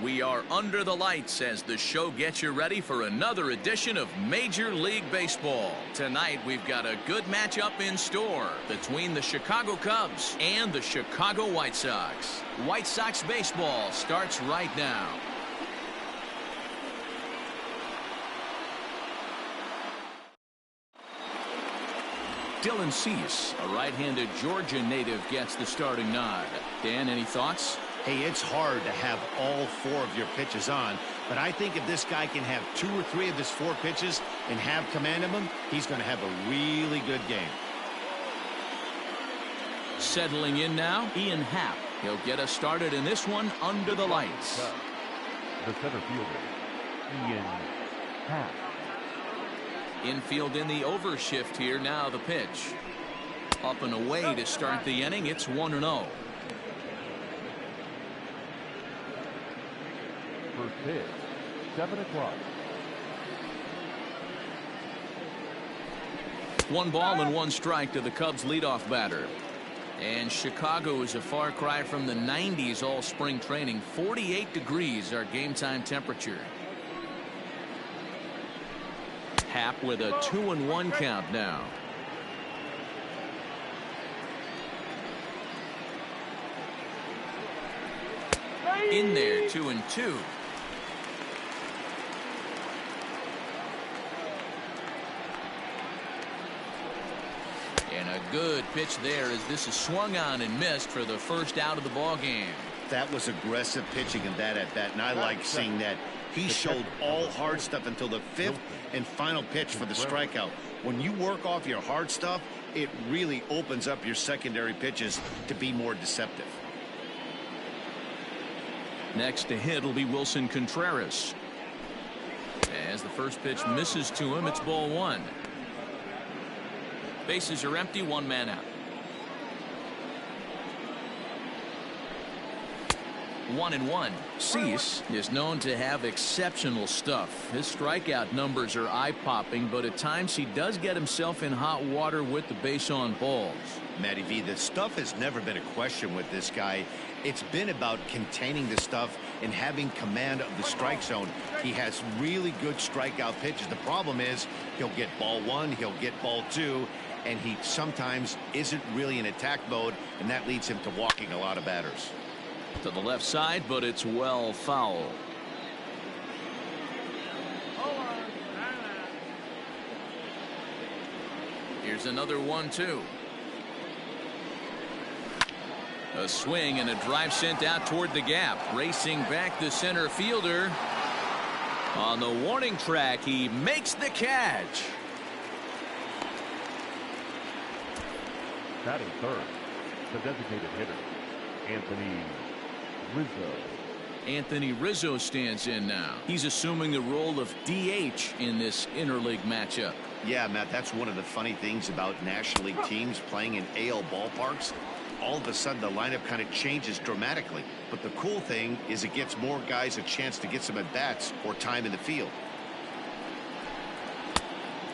We are under the lights as the show gets you ready for another edition of Major League Baseball. Tonight we've got a good matchup in store between the Chicago Cubs and the Chicago White Sox. White Sox baseball starts right now. Dylan Cease, a right-handed Georgia native, gets the starting nod. Dan, any thoughts? Hey, it's hard to have all 4 of your pitches on, but I think if this guy can have 2 or 3 of his 4 pitches and have command of them, he's going to have a really good game. Settling in now, Ian Happ. He'll get us started in this one under the lights. The center fielder, Ian Happ. Infield in the overshift here. Now the pitch. Up and away to start the inning. It's 1-0. First pitch, 7 o'clock. 1 ball and 1 strike to the Cubs leadoff batter. And Chicago is a far cry from the 90s all spring training. 48 degrees our game time temperature. Happ with a 2-1 count now. In there, 2-2. And a good pitch there as this is swung on and missed for the first out of the ball game. That was aggressive pitching in that at bat, and I like seeing that. He showed all hard stuff until the 5th and final pitch for the strikeout. When you work off your hard stuff, it really opens up your secondary pitches to be more deceptive. Next to hit will be Wilson Contreras. As the first pitch misses to him, it's ball 1. Bases are empty, 1 man out. 1-1. Cease is known to have exceptional stuff. His strikeout numbers are eye-popping, but at times he does get himself in hot water with the base on balls. Matty V, the stuff has never been a question with this guy. It's been about containing the stuff and having command of the strike zone. He has really good strikeout pitches. The problem is he'll get ball 1, he'll get ball 2, and he sometimes isn't really in attack mode, and that leads him to walking a lot of batters. To the left side, but it's well foul. Here's another 1-2. A swing and a drive sent out toward the gap. Racing back the center fielder. On the warning track, he makes the catch. Batting third, the designated hitter, Anthony Rizzo. Anthony Rizzo stands in now. He's assuming the role of DH in this interleague matchup. Yeah, Matt, that's one of the funny things about National League teams playing in AL ballparks. All of a sudden the lineup kind of changes dramatically. But the cool thing is it gives more guys a chance to get some at-bats or time in the field.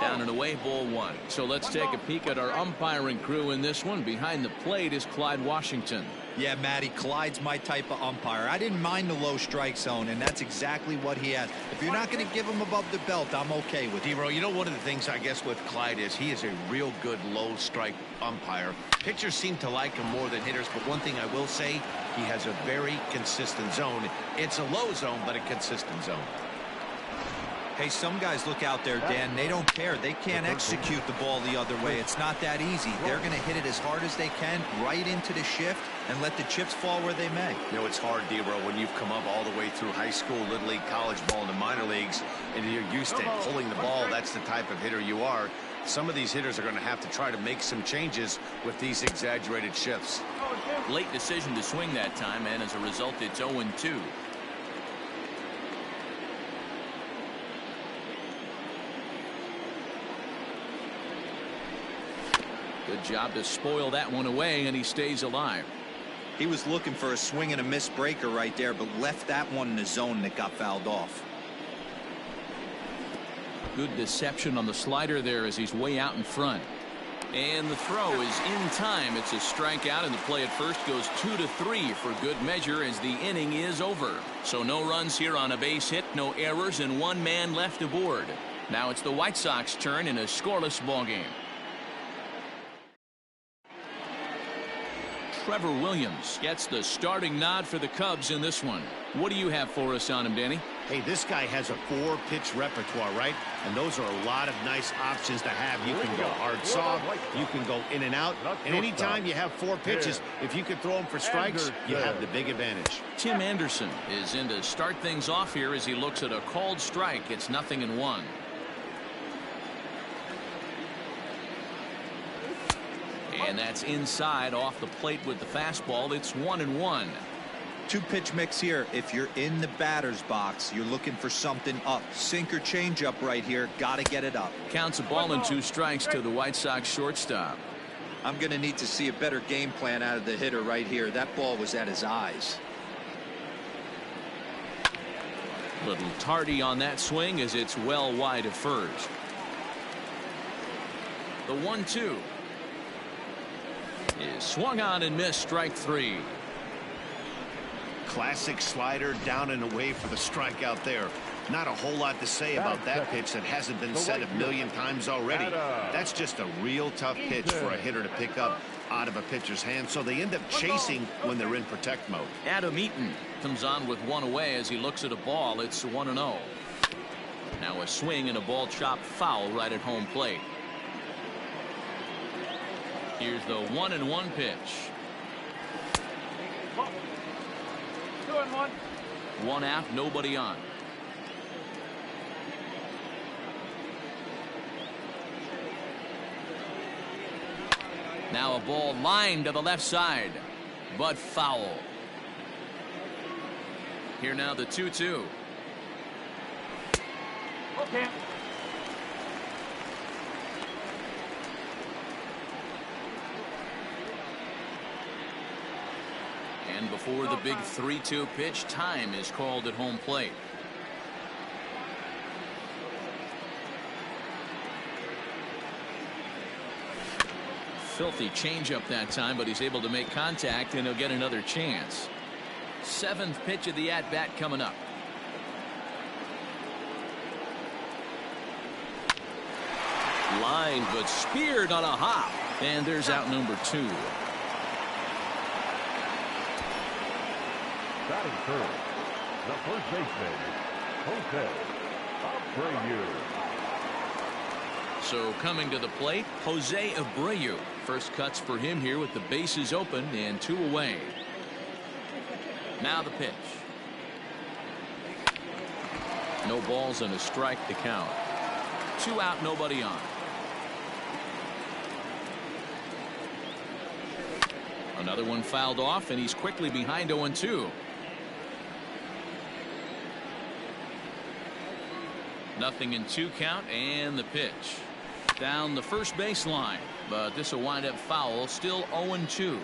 Down and away, ball 1. So let's take a peek at our umpiring crew in this one. Behind the plate is Clyde Washington. Yeah, Matty, Clyde's my type of umpire. I didn't mind the low strike zone, and that's exactly what he has. If you're not going to give him above the belt, I'm okay with it. D-Row, you know, one of the things I guess with Clyde is he is a real good low strike umpire. Pitchers seem to like him more than hitters, but one thing I will say, he has a very consistent zone. It's a low zone, but a consistent zone. Hey, some guys look out there, Dan, they don't care. They can't execute the ball the other way. It's not that easy. They're going to hit it as hard as they can right into the shift and let the chips fall where they may. You know, it's hard, D-Row, when you've come up all the way through high school, little league, college ball, and the minor leagues, and you're used to pulling the ball. That's the type of hitter you are. Some of these hitters are going to have to try to make some changes with these exaggerated shifts. Late decision to swing that time, and as a result, it's 0-2. Good job to spoil that one away, and he stays alive. He was looking for a swing and a miss breaker right there, but left that one in the zone that got fouled off. Good deception on the slider there as he's way out in front. And the throw is in time. It's a strikeout, and the play at first goes 2-3 for good measure as the inning is over. So no runs here on a base hit, no errors, and one man left aboard. Now it's the White Sox turn in a scoreless ball game. Trevor Williams gets the starting nod for the Cubs in this one. What do you have for us on him, Danny? Hey, this guy has a 4-pitch repertoire, right? And those are a lot of nice options to have. You can go hard soft, you can go in and out, and anytime you have 4 pitches, if you can throw them for strikes, you have the big advantage. Tim Anderson is in to start things off here as he looks at a called strike. It's 0-1. And that's inside off the plate with the fastball. It's 1-1. 2-pitch mix here. If you're in the batter's box, you're looking for something up. Sinker changeup right here. Got to get it up. Counts a ball and 2 strikes to the White Sox shortstop. I'm going to need to see a better game plan out of the hitter right here. That ball was at his eyes. Little tardy on that swing as it's well wide of first. The 1-2 is swung on and missed. Strike 3. Classic slider down and away for the strikeout there. Not a whole lot to say about that pitch that hasn't been said a million times already. That's just a real tough pitch for a hitter to pick up out of a pitcher's hand, so they end up chasing when they're in protect mode. Adam Eaton comes on with 1 away as he looks at a ball. It's 1-0. Now a swing and a ball chopped foul right at home plate. Here's the 1-1 pitch. 2-1. 1 out, nobody on. Now a ball lined to the left side, but foul. Here now the 2-2. Okay. And before the big 3-2 pitch, time is called at home plate. Filthy changeup that time, but he's able to make contact, and he'll get another chance. 7th pitch of the at-bat coming up. Line, but speared on a hop, and there's out number 2. Batting third, the first baseman, Abreu. So coming to the plate, Jose Abreu. First cuts for him here with the bases open and 2 away. Now the pitch. No balls and a strike to count. 2 out, nobody on. Another one fouled off, and he's quickly behind 0-2. Nothing in 2 count, and the pitch. Down the first baseline, but this will wind up foul. Still 0-2.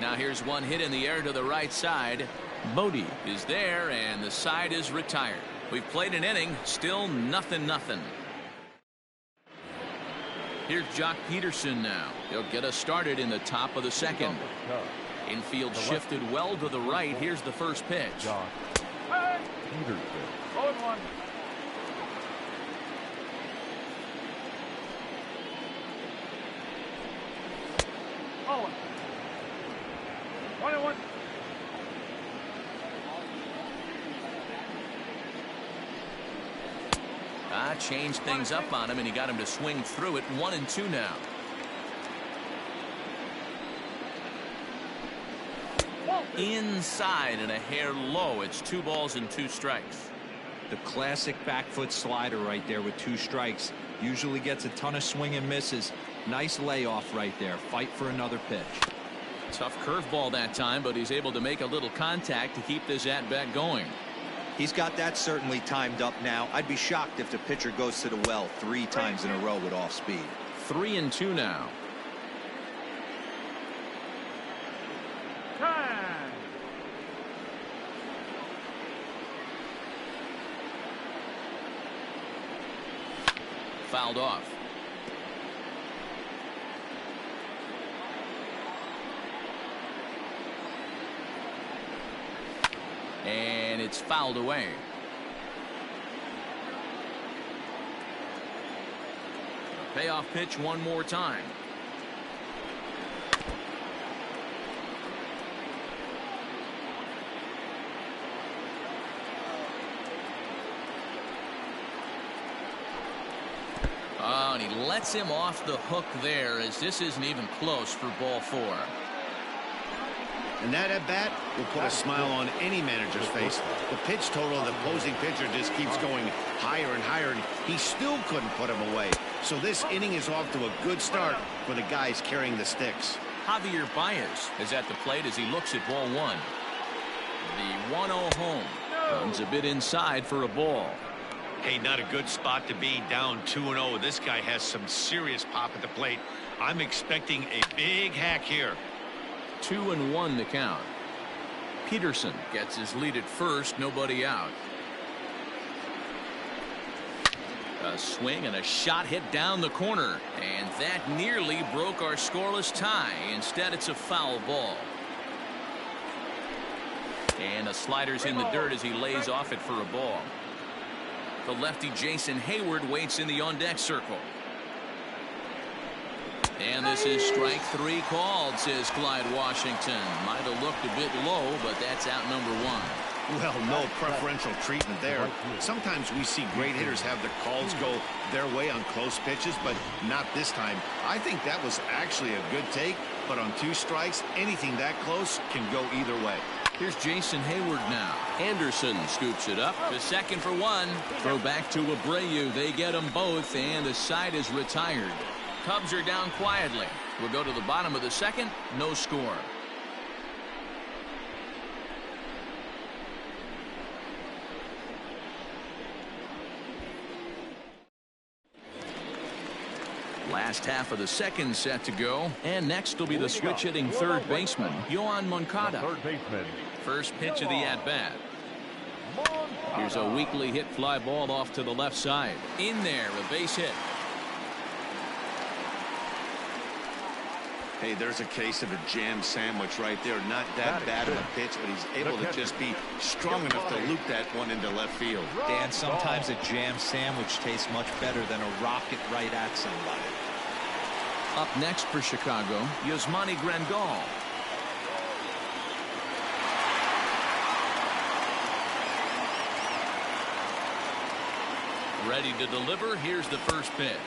Now here's one hit in the air to the right side. Bodie is there, and the side is retired. We've played an inning, still 0-0. Here's Jock Peterson now. He'll get us started in the top of the 2nd. Infield shifted well to the right. Here's the first pitch. Jock Peterson. 0-1. Oh, 1-1. Changed things up on him, and he got him to swing through it. 1-2 now. Inside and a hair low. It's 2 balls and 2 strikes. The classic back foot slider right there with 2 strikes. Usually gets a ton of swing and misses. Nice layoff right there. Fight for another pitch. Tough curveball that time, but he's able to make a little contact to keep this at-bat going. He's got that certainly timed up now. I'd be shocked if the pitcher goes to the well 3 times in a row with off speed. 3-2 now. fouled off. And it's fouled away. A payoff pitch one more time. Oh, and he lets him off the hook there, as this isn't even close for ball 4. And that at bat will put a smile on any manager's face. The pitch total of the opposing pitcher just keeps going higher and higher, and he still couldn't put him away. So this inning is off to a good start for the guys carrying the sticks. Javier Baez is at the plate as he looks at ball 1. The 1-0 home comes a bit inside for a ball. Hey, not a good spot to be, down 2-0. This guy has some serious pop at the plate. I'm expecting a big hack here. 2-1 the count. Peterson gets his lead at first, nobody out. A swing and a shot hit down the corner, and that nearly broke our scoreless tie. Instead, it's a foul ball. And a slider's in the dirt as he lays off it for a ball. The lefty Jason Hayward waits in the on-deck circle. And this is strike 3 called, says Clyde Washington. Might have looked a bit low, but that's out number 1. Well, no preferential treatment there. Sometimes we see great hitters have their calls go their way on close pitches, but not this time. I think that was actually a good take, but on 2 strikes, anything that close can go either way. Here's Jason Hayward now. Anderson scoops it up to second for 1. Throw back to Abreu. They get them both, and the side is retired. Cubs are down quietly. We'll go to the bottom of the 2nd. No score. Last half of the 2nd set to go, and next will be the switch hitting 3rd baseman, Yohan Moncada. First pitch of the at-bat. Here's a weakly hit fly ball off to the left side. In there, a base hit. Hey, there's a case of a jam sandwich right there. Not that bad of a pitch, but he's able to just be strong enough to loop that one into left field. Dan, sometimes a jam sandwich tastes much better than a rocket right at somebody. Up next for Chicago, Yasmani Grandal. Ready to deliver. Here's the first pitch.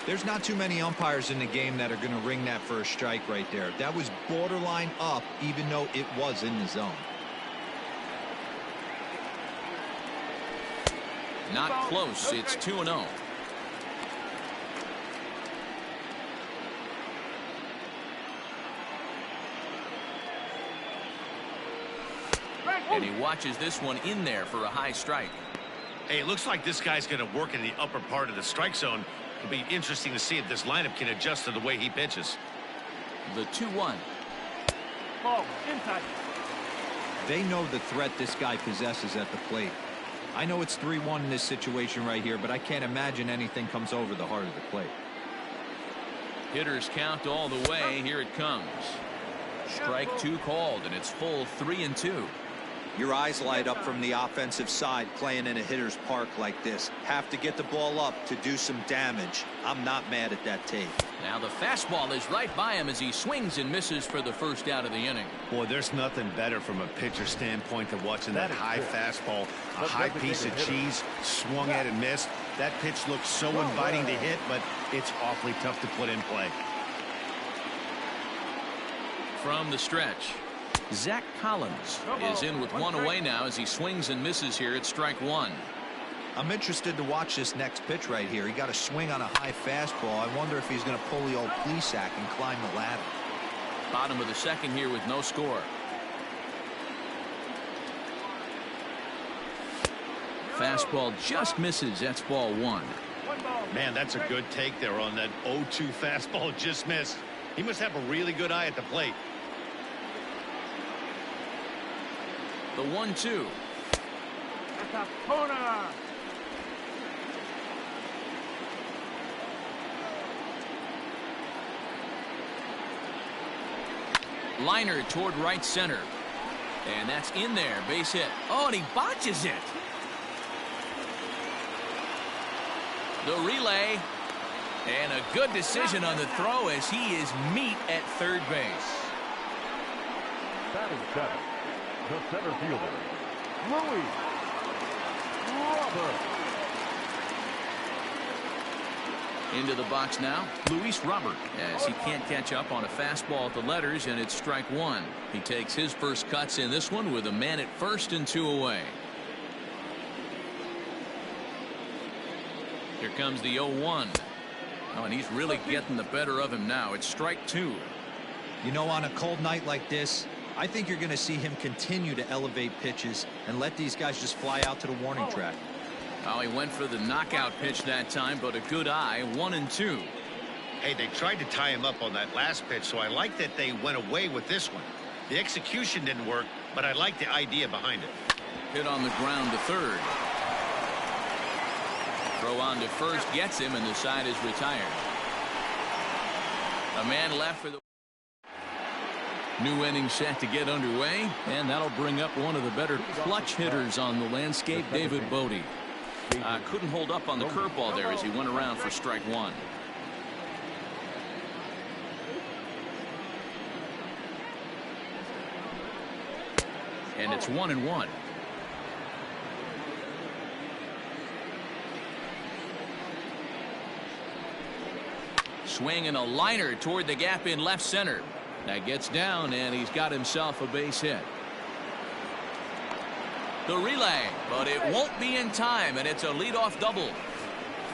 There's not too many umpires in the game that are going to ring that first strike right there. That was borderline up, even though it was in the zone. Not close. It's 2-0. And he watches this one in there for a high strike. Hey, it looks like this guy's going to work in the upper part of the strike zone. It'll be interesting to see if this lineup can adjust to the way he pitches. The 2-1. Ball inside. They know the threat this guy possesses at the plate. I know it's 3-1 in this situation right here, but I can't imagine anything comes over the heart of the plate. Hitters count all the way. Here it comes. Strike 2 called, and it's full 3-2. Your eyes light up from the offensive side playing in a hitter's park like this. Have to get the ball up to do some damage. I'm not mad at that take. Now the fastball is right by him as he swings and misses for the first out of the inning. Boy, there's nothing better from a pitcher standpoint than watching that high fastball. A high piece of cheese, swung at and missed. That pitch looks so inviting to hit, but it's awfully tough to put in play. From the stretch, Zach Collins is in with 1 away now as he swings and misses here at strike 1. I'm interested to watch this next pitch right here. He got a swing on a high fastball. I wonder if he's going to pull the old Plesac and climb the ladder. Bottom of the 2nd here with no score. Fastball just misses. That's ball 1. Man, that's a good take there on that 0-2 fastball just missed. He must have a really good eye at the plate. The 1-2. That's a corner. Liner toward right center. And that's in there. Base hit. Oh, and he botches it. The relay. And a good decision on the throw as he is meat at third base. Batting seven, the center fielder, Louis Robert. Into the box now, Luis Robert, as he can't catch up on a fastball at the letters, and it's strike one. He takes his first cuts in this one with a man at first and 2 away. Here comes the 0-1. Oh, and he's really getting the better of him now. It's strike two. You know, on a cold night like this, I think you're going to see him continue to elevate pitches and let these guys just fly out to the warning track. Oh, he went for the knockout pitch that time, but a good eye. 1-2. Hey, they tried to tie him up on that last pitch, so I like that they went away with this one. The execution didn't work, but I like the idea behind it. Hit on the ground to third. Throw on to first gets him, and the side is retired. A man left for the new inning set to get underway, and that'll bring up one of the better clutch hitters on the landscape, David Bodie. Couldn't hold up on the curveball there as he went around for strike one. And it's 1-1. Swing and a liner toward the gap in left center. That gets down, and he's got himself a base hit. The relay, but it won't be in time, and it's a leadoff double.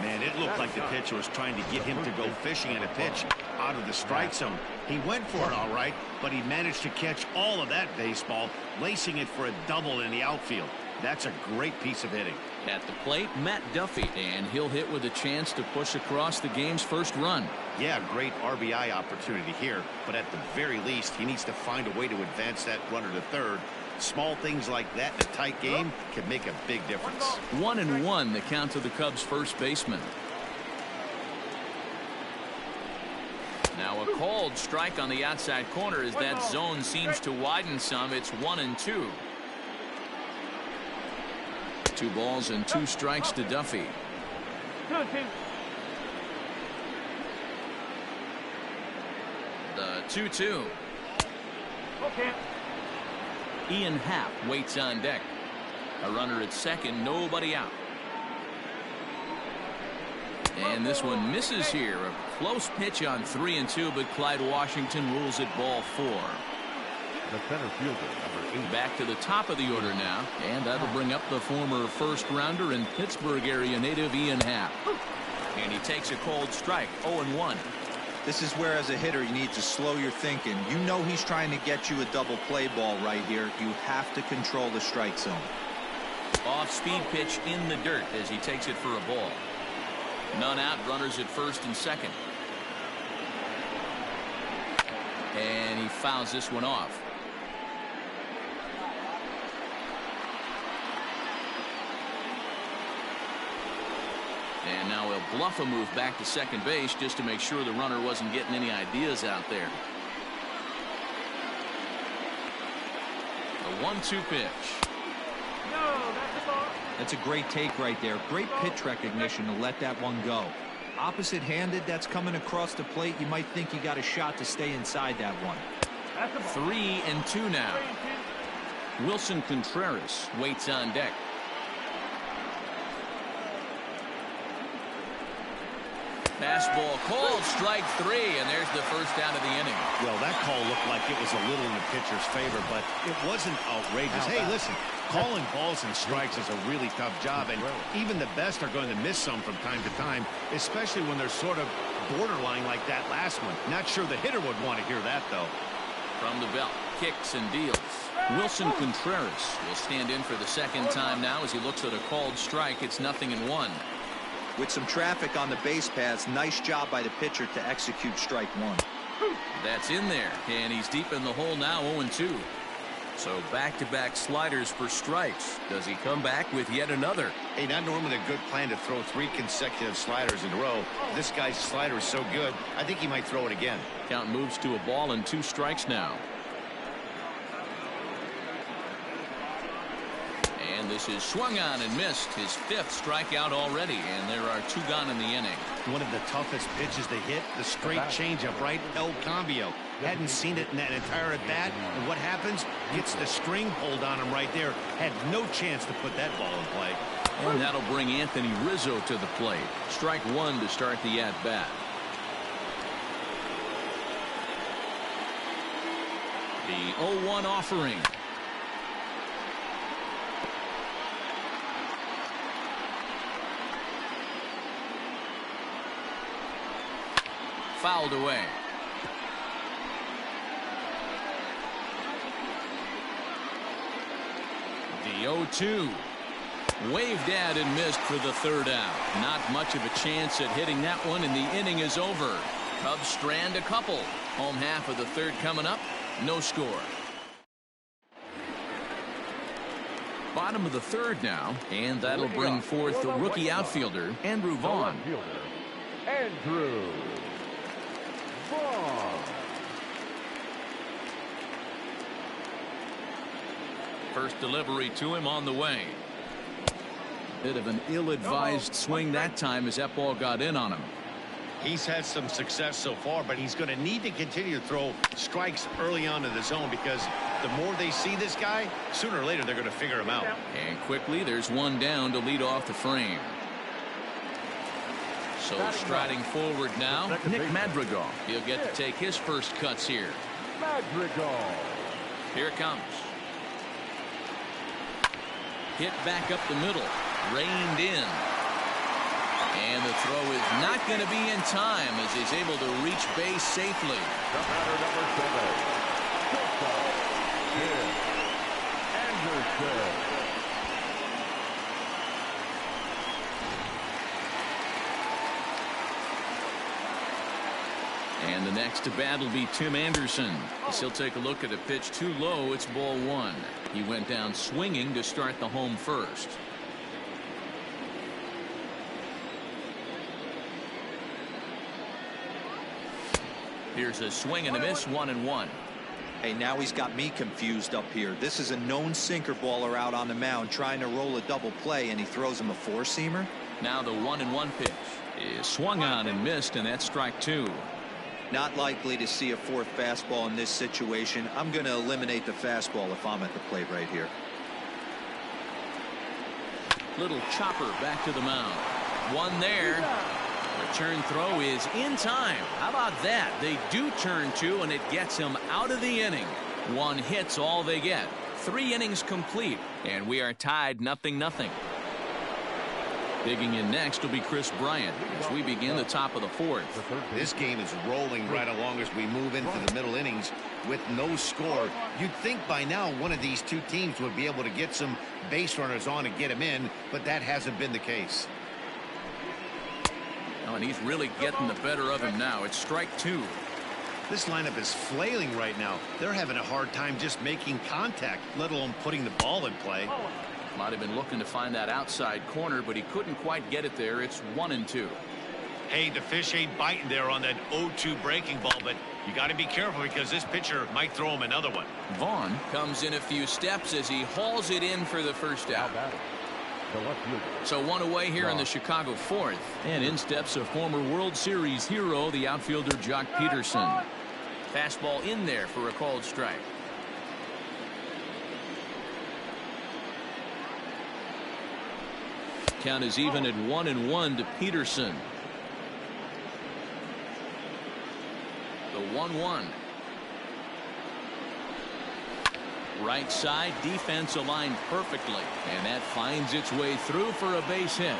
Man, it looked like the pitcher was trying to get him to go fishing at a pitch out of the strike zone. He went for it all right, but he managed to catch all of that baseball, lacing it for a double in the outfield. That's a great piece of hitting. At the plate, Matt Duffy, and he'll hit with a chance to push across the game's first run. Yeah, great RBI opportunity here, but at the very least, he needs to find a way to advance that runner to third. Small things like that in a tight game can make a big difference. 1-1, the count to the Cubs' first baseman. Now a called strike on the outside corner as that zone seems to widen some. It's 1-2. 2 balls and 2 strikes to Duffy. 2-2. The 2-2. Okay. Ian Happ waits on deck. A runner at second, nobody out. And this one misses here. A close pitch on 3-2, but Clyde Washington rules it ball 4. The center fielder, number 8. Back to the top of the order now, and that'll bring up the former first-rounder and Pittsburgh area native Ian Happ. And he takes a cold strike, 0-1. This is where, as a hitter, you need to slow your thinking. You know he's trying to get you a double play ball right here. You have to control the strike zone. Off-speed pitch in the dirt as he takes it for a ball. None out, runners at first and second. And he fouls this one off. And now he'll bluff a move back to second base just to make sure the runner wasn't getting any ideas out there. A 1-2 pitch. No, that's a ball. That's a great take right there. Great pitch recognition to let that one go. Opposite-handed, that's coming across the plate. You might think you got a shot to stay inside that one. That's a ball. 3-2 now. Wilson Contreras waits on deck. Fastball called, strike 3, and there's the first down of the inning. Well, that call looked like it was a little in the pitcher's favor, but it wasn't outrageous. Hey, listen, calling balls and strikes is a really tough job, and even the best are going to miss some from time to time, especially when they're sort of borderline like that last one. Not sure the hitter would want to hear that, though. From the belt, kicks and deals. Wilson Contreras will stand in for the second time now as he looks at a called strike. It's 0-1. With some traffic on the base paths, nice job by the pitcher to execute strike one. That's in there, and he's deep in the hole now, 0-2. So back-to-back sliders for strikes. Does he come back with yet another? Hey, not normally a good plan to throw 3 consecutive sliders in a row. This guy's slider is so good, I think he might throw it again. Count moves to a ball and 2 strikes now. this is swung on and missed. His 5th strikeout already, and there are 2 gone in the inning. One of the toughest pitches to hit, the straight changeup, right? El Cambio. Hadn't seen it in that entire at bat, and what happens? Gets the string pulled on him right there. Had no chance to put that ball in play. And that'll bring Anthony Rizzo to the plate. Strike 1 to start the at bat. The 0-1 offering. Fouled away. The 0-2. Waved at and missed for the 3rd out. Not much of a chance at hitting that one, and the inning is over. Cubs strand a couple. Home half of the 3rd coming up. No score. Bottom of the 3rd now, and that'll bring forth the rookie outfielder, Andrew Vaughn. Andrew Vaughn. First delivery to him on the way. Bit of an ill-advised swing that time as that ball got in on him. He's had some success so far, but he's going to need to continue to throw strikes early on in the zone, because the more they see this guy, sooner or later they're going to figure him out. And quickly there's 1 down to lead off the frame. So striding forward now, Nick Madrigal. He'll get to take his first cuts here. Madrigal. Here it comes. Hit back up the middle. Reined in. And the throw is not going to be in time as he's able to reach base safely. The batter, number 7. Anderson. And the next to bat will be Tim Anderson. As he'll take a look at a pitch too low. It's ball 1. He went down swinging to start the home first. Here's a swing and a miss, 1-1. Hey, now he's got me confused up here. This is a known sinker baller out on the mound trying to roll a double play, and he throws him a 4-seamer. Now the 1-1 pitch is swung on and missed, and that's strike 2. Not likely to see a 4th fastball in this situation. I'm going to eliminate the fastball if I'm at the plate right here. Little chopper back to the mound. 1 there. Return throw is in time. How about that? They do turn 2, and it gets him out of the inning. 1 hit's all they get. 3 innings complete, and we are tied 0-0. Digging in next will be Chris Bryant as we begin the top of the 4th. This game is rolling right along as we move into the middle innings with no score. You'd think by now one of these 2 teams would be able to get some base runners on and get him in, but that hasn't been the case. Oh, and he's really getting the better of him now. It's strike 2. This lineup is flailing right now. They're having a hard time just making contact, let alone putting the ball in play. Might have been looking to find that outside corner, but he couldn't quite get it there. It's 1-2. Hey, the fish ain't biting there on that 0-2 breaking ball, but you got to be careful because this pitcher might throw him another one. Vaughn comes in a few steps as he hauls it in for the first out. So 1 away here in the Chicago 4th, and in steps a former World Series hero, the outfielder Jock Peterson. Fastball in there for a called strike. Count is even at 1-1 to Peterson. The 1-1. Right side defense aligned perfectly, and that finds its way through for a base hit.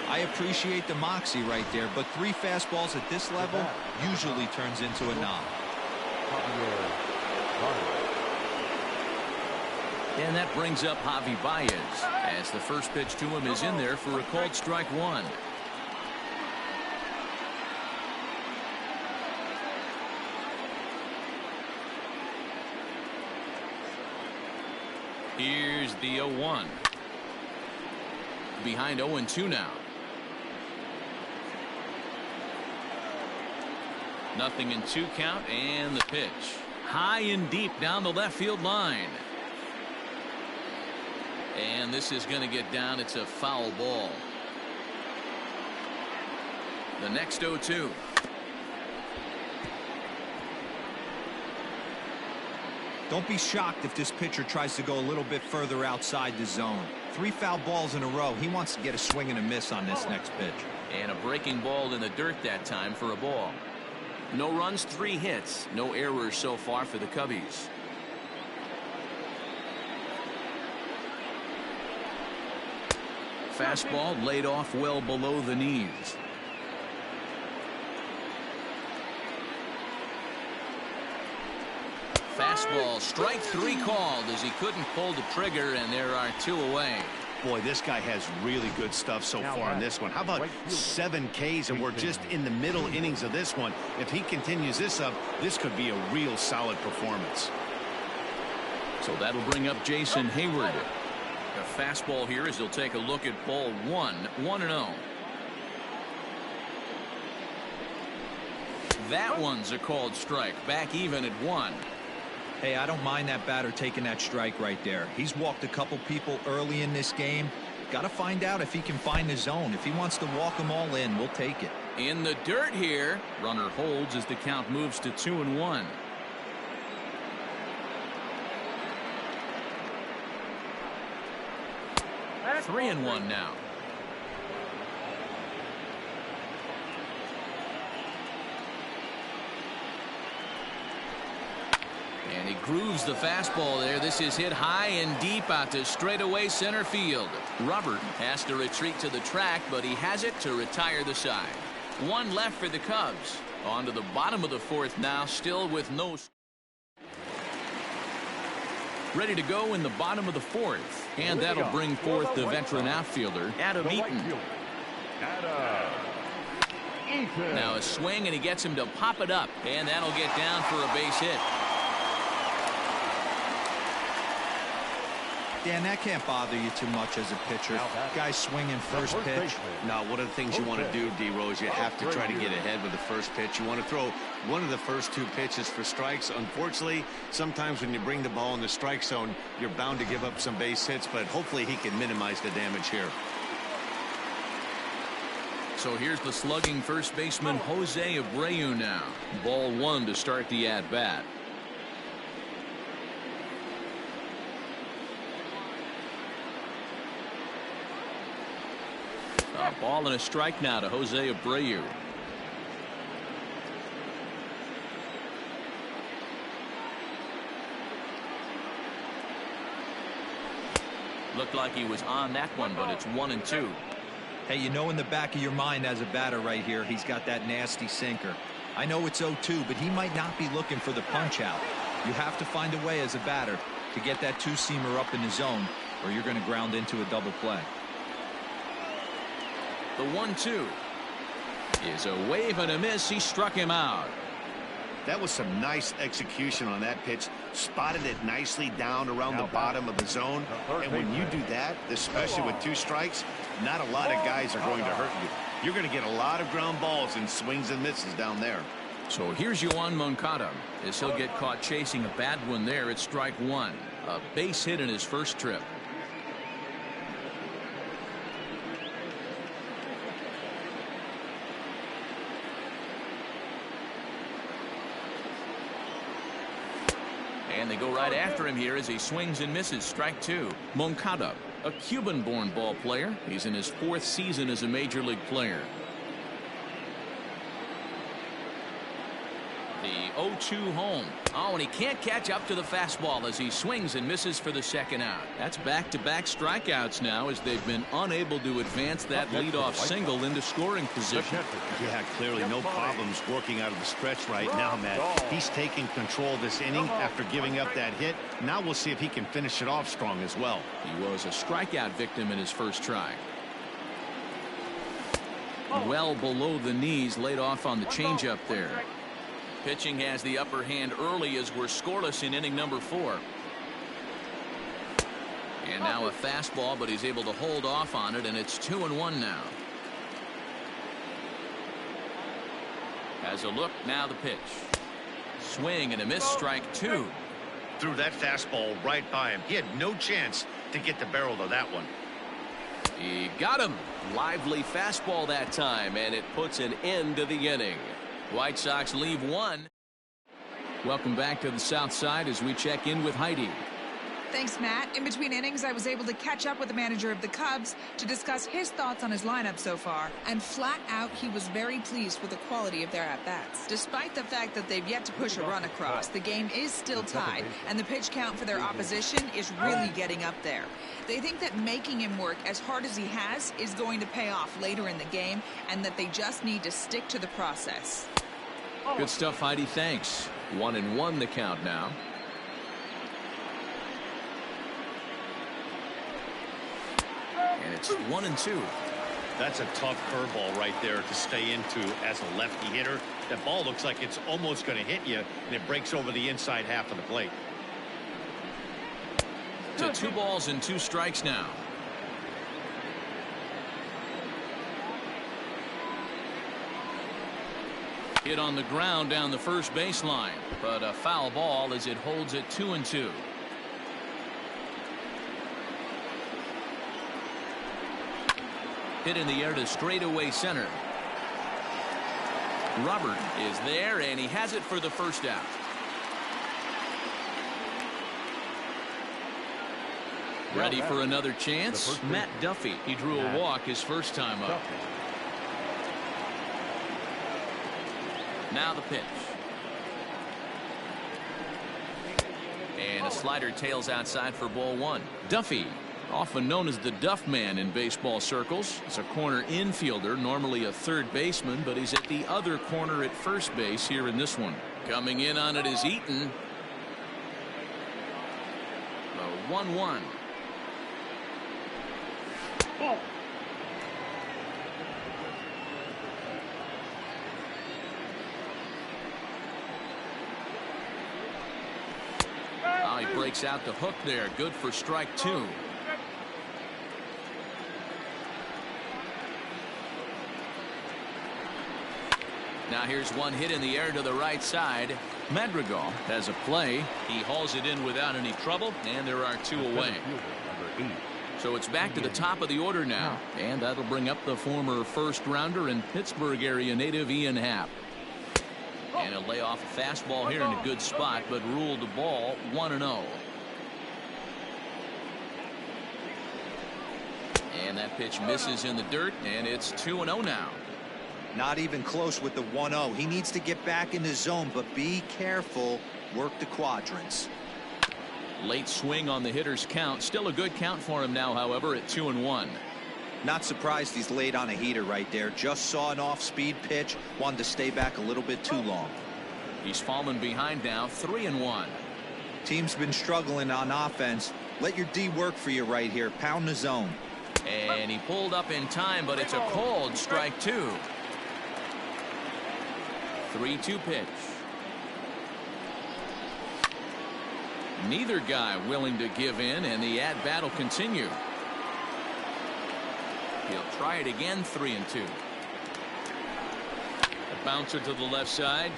I appreciate the moxie right there, but 3 fastballs at this level usually turns into a knock. And that brings up Javi Baez as the first pitch to him is in there for a called strike 1. Here's the 0-1. Behind 0-2 now. 0-2 count, and the pitch. High and deep down the left field line. And this is going to get down. It's a foul ball. The next 0-2. Don't be shocked if this pitcher tries to go a little bit further outside the zone. 3 foul balls in a row. He wants to get a swing and a miss on this next pitch. And a breaking ball in the dirt that time for a ball. No runs, 3 hits. No errors so far for the Cubbies. Fastball laid off well below the knees. Fastball, strike 3 called as he couldn't pull the trigger, and there are 2 away. Boy, this guy has really good stuff so far on this one. How about 7 Ks, and we're just in the middle innings of this one. If he continues this up, this could be a real solid performance. So that'll bring up Jason Hayward. The fastball here as he'll take a look at ball 1, 1-0. That one's a called strike. Back even at 1. Hey, I don't mind that batter taking that strike right there. He's walked a couple people early in this game. Got to find out if he can find the zone. If he wants to walk them all in, we'll take it. In the dirt here. Runner holds as the count moves to 2-1. That's 3-1 now. And he grooves the fastball there. This is hit high and deep out to straightaway center field. Robert has to retreat to the track, but he has it to retire the side. 1 left for the Cubs. On to the bottom of the 4th now, still with no. Ready to go in the bottom of the 4th. And that'll bring forth the veteran outfielder, Adam Eaton. Now a swing, and he gets him to pop it up. And that'll get down for a base hit. Dan, that can't bother you too much as a pitcher. Guys swinging first pitch. Now, one of the things you want to do, D-Rose, you have to try to get ahead with the first pitch. You want to throw one of the first 2 pitches for strikes. Unfortunately, sometimes when you bring the ball in the strike zone, you're bound to give up some base hits, but hopefully he can minimize the damage here. So here's the slugging first baseman, Jose Abreu now. Ball 1 to start the at-bat. A ball and a strike now to Jose Abreu. Looked like he was on that one, but it's 1-2. Hey, you know in the back of your mind as a batter right here, he's got that nasty sinker. I know it's 0-2, but he might not be looking for the punch out. You have to find a way as a batter to get that 2-seamer up in the zone, or you're going to ground into a double play. The 1-2 is a wave and a miss. He struck him out. That was some nice execution on that pitch. Spotted it nicely down around the bottom of the zone. And when you do that, especially with 2 strikes, not a lot of guys are going to hurt you. You're going to get a lot of ground balls and swings and misses down there. So here's Yoan Moncada as he'll get caught chasing a bad one there at strike 1. A base hit in his first trip. And they go right after him here as he swings and misses. Strike 2. Moncada, a Cuban-born ball player. He's in his 4th season as a major league player. The 0-2 home. Oh, and he can't catch up to the fastball as he swings and misses for the second out. That's back-to-back strikeouts now as they've been unable to advance that leadoff single into scoring position. Yeah, clearly no problems working out of the stretch right now, Matt. He's taking control of this inning after giving up that hit. Now we'll see if he can finish it off strong as well. He was a strikeout victim in his first try. Well below the knees, laid off on the changeup there. Pitching has the upper hand early as we're scoreless in inning number 4. And now a fastball, but he's able to hold off on it, and it's 2-1 now. Has a look, now the pitch. Swing and a miss, strike 2. Threw that fastball right by him. He had no chance to get the barrel to that one. He got him. Lively fastball that time, and it puts an end to the inning. White Sox leave one. Welcome back to the South Side as we check in with Heidi. Thanks, Matt. In between innings, I was able to catch up with the manager of the Cubs to discuss his thoughts on his lineup so far. And flat out, he was very pleased with the quality of their at-bats. Despite the fact that they've yet to push a run across, the game is still tied, and the pitch count for their opposition is really getting up there. They think that making him work as hard as he has is going to pay off later in the game, and that they just need to stick to the process. Good stuff, Heidi. Thanks. 1-1 the count now. And it's 1-2. That's a tough curveball right there to stay into as a lefty hitter. That ball looks like it's almost going to hit you, and it breaks over the inside half of the plate. To 2 balls and 2 strikes now. Hit on the ground down the first baseline, but a foul ball as it holds it 2-2. Hit in the air to straightaway center. Robert is there, and he has it for the first out. Ready for another chance? Matt Duffy. He drew a walk his first time up. Now the pitch. And a slider tails outside for ball 1. Duffy, often known as the Duff Man in baseball circles. He's a corner infielder, normally a third baseman, but he's at the other corner at first base here in this one. Coming in on it is Eaton. A 1-1. Ball. Oh, he breaks out the hook there. Good for strike 2. Now here's one hit in the air to the right side. Madrigal has a play. He hauls it in without any trouble, and there are 2 away. So it's back to the top of the order now, and that'll bring up the former first-rounder and Pittsburgh area native Ian Happ. And he'll lay off a fastball here in a good spot, but ruled the ball 1-0. And that pitch misses in the dirt, and it's 2-0 now. Not even close with the 1-0. He needs to get back in the zone, but be careful. Work the quadrants. Late swing on the hitter's count. Still a good count for him now, however, at 2-1. Not surprised he's laid on a heater right there. Just saw an off-speed pitch. Wanted to stay back a little bit too long. He's fallen behind now, 3-1. Team's been struggling on offense. Let your D work for you right here. Pound the zone. And he pulled up in time, but it's a called strike 2. 3-2 pitch. Neither guy willing to give in, and the at-bat will continue. He'll try it again, 3-2. A bouncer to the left side.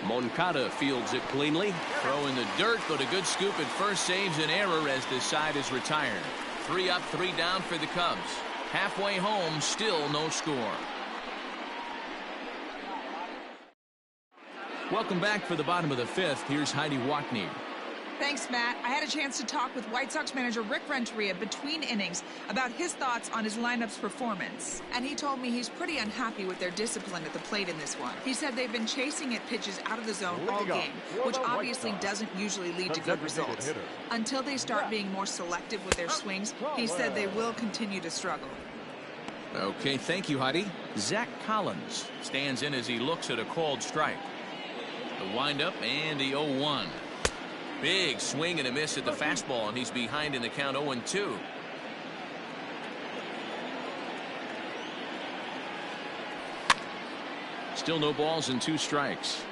Moncada fields it cleanly. Throw in the dirt, but a good scoop at first saves an error as the side is retired. 3 up, 3 down for the Cubs. Halfway home, still no score. Welcome back for the bottom of the 5th. Here's Heidi Watney. Thanks, Matt. I had a chance to talk with White Sox manager Rick Renteria between innings about his thoughts on his lineup's performance. And he told me he's pretty unhappy with their discipline at the plate in this one. He said they've been chasing at pitches out of the zone all game, which obviously doesn't usually lead to good results. Until they start being more selective with their swings, he said they will continue to struggle. Okay, thank you, Heidi. Zach Collins stands in as he looks at a called strike. The windup and the 0-1. Big swing and a miss at the fastball, and he's behind in the count 0-2. Still no balls and 2 strikes.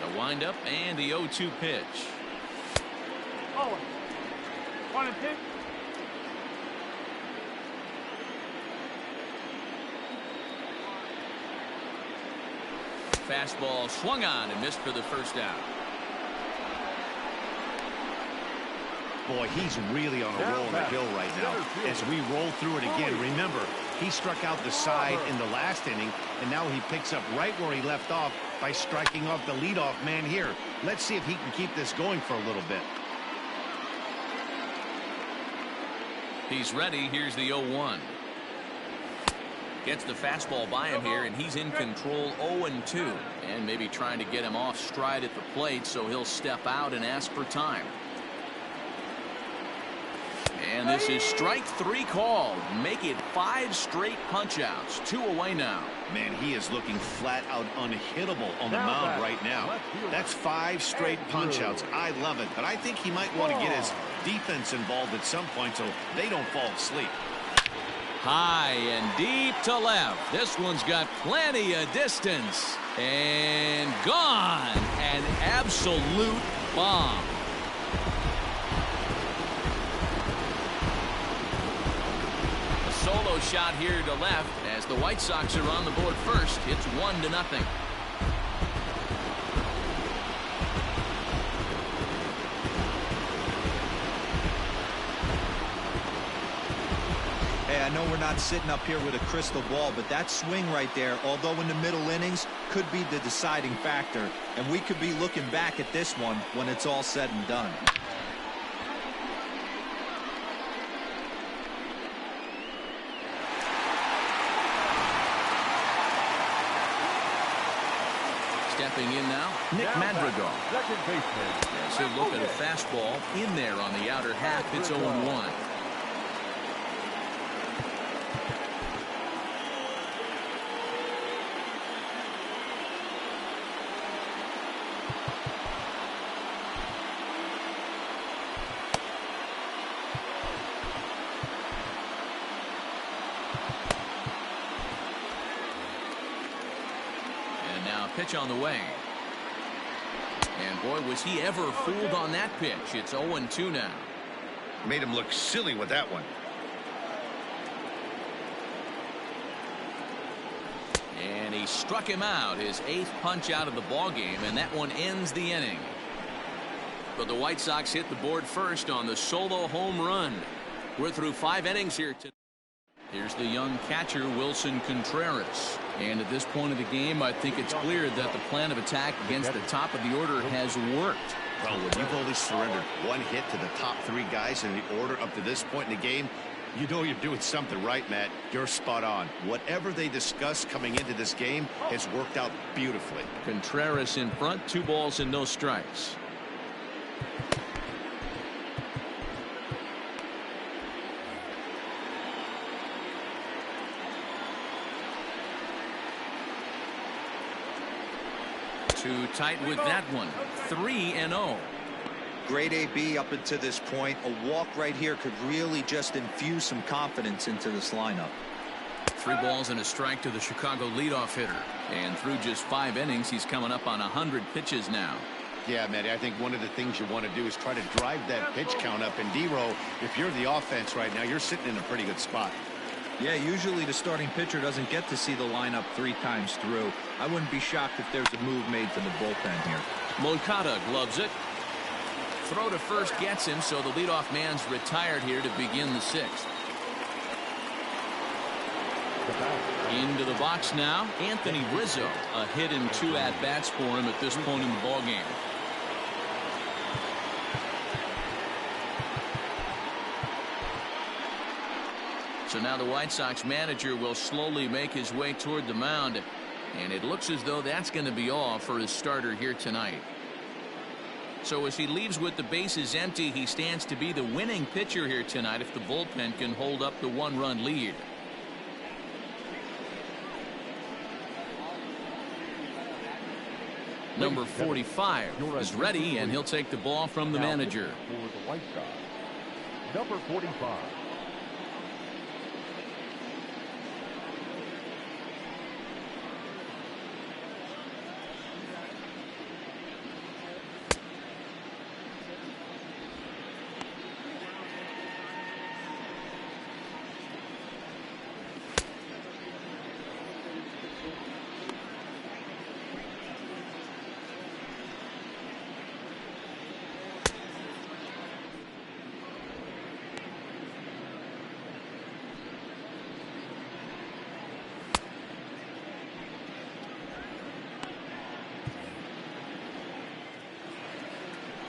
The windup and the 0-2 pitch. 1-2. Fastball swung on and missed for the first out. Boy, he's really on a roll in the hill right now. As we roll through it again, remember, he struck out the side in the last inning, and now he picks up right where he left off by striking off the leadoff man here. Let's see if he can keep this going for a little bit. He's ready. Here's the 0-1. Gets the fastball by him here, and he's in control 0-2. And maybe trying to get him off stride at the plate, so he'll step out and ask for time. And this is strike 3 called. Make it 5 straight punch-outs. 2 away now. Man, he is looking flat out unhittable on the mound right now. That's 5 straight punch-outs. I love it, but I think he might want to get his defense involved at some point so they don't fall asleep. High and deep to left. This one's got plenty of distance. And gone. An absolute bomb. A solo shot here to left as the White Sox are on the board first. It's 1-0. I know we're not sitting up here with a crystal ball, but that swing right there, although in the middle innings, could be the deciding factor. And we could be looking back at this one when it's all said and done. Stepping in now, Nick Madrigal. Second baseman. Yes, he'll look at a fastball in there on the outer half. It's 0-1. Pitch on the way. And boy, was he ever fooled on that pitch. It's 0-2 now. Made him look silly with that one. And he struck him out, his 8th punch out of the ball game, and that one ends the inning. But the White Sox hit the board first on the solo home run. We're through 5 innings here today. Here's the young catcher, Wilson Contreras. And at this point of the game, I think it's clear that the plan of attack against the top of the order has worked. Well, when you've only surrendered 1 hit to the top 3 guys in the order up to this point in the game, you know you're doing something right, Matt. You're spot on. Whatever they discussed coming into this game has worked out beautifully. Contreras in front, 2 balls and no strikes. Too tight with that one. 3-0. Great AB up until this point. A walk right here could really just infuse some confidence into this lineup. 3 balls and a strike to the Chicago leadoff hitter. And through just 5 innings, he's coming up on 100 pitches now. Yeah, Matty, I think one of the things you want to do is try to drive that pitch count up. And D-Row, if you're the offense right now, you're sitting in a pretty good spot. Yeah, usually the starting pitcher doesn't get to see the lineup 3 times through. I wouldn't be shocked if there's a move made to the bullpen here. Moncada gloves it. Throw to first gets him, so the leadoff man's retired here to begin the 6th. Into the box now, Anthony Rizzo. A hit and 2 at-bats for him at this point in the ballgame. So now the White Sox manager will slowly make his way toward the mound. And it looks as though that's going to be all for his starter here tonight. So as he leaves with the bases empty, he stands to be the winning pitcher here tonight if the bullpen can hold up the 1-run lead. Number 45 is ready, and he'll take the ball from the manager. For the White Sox, number 45.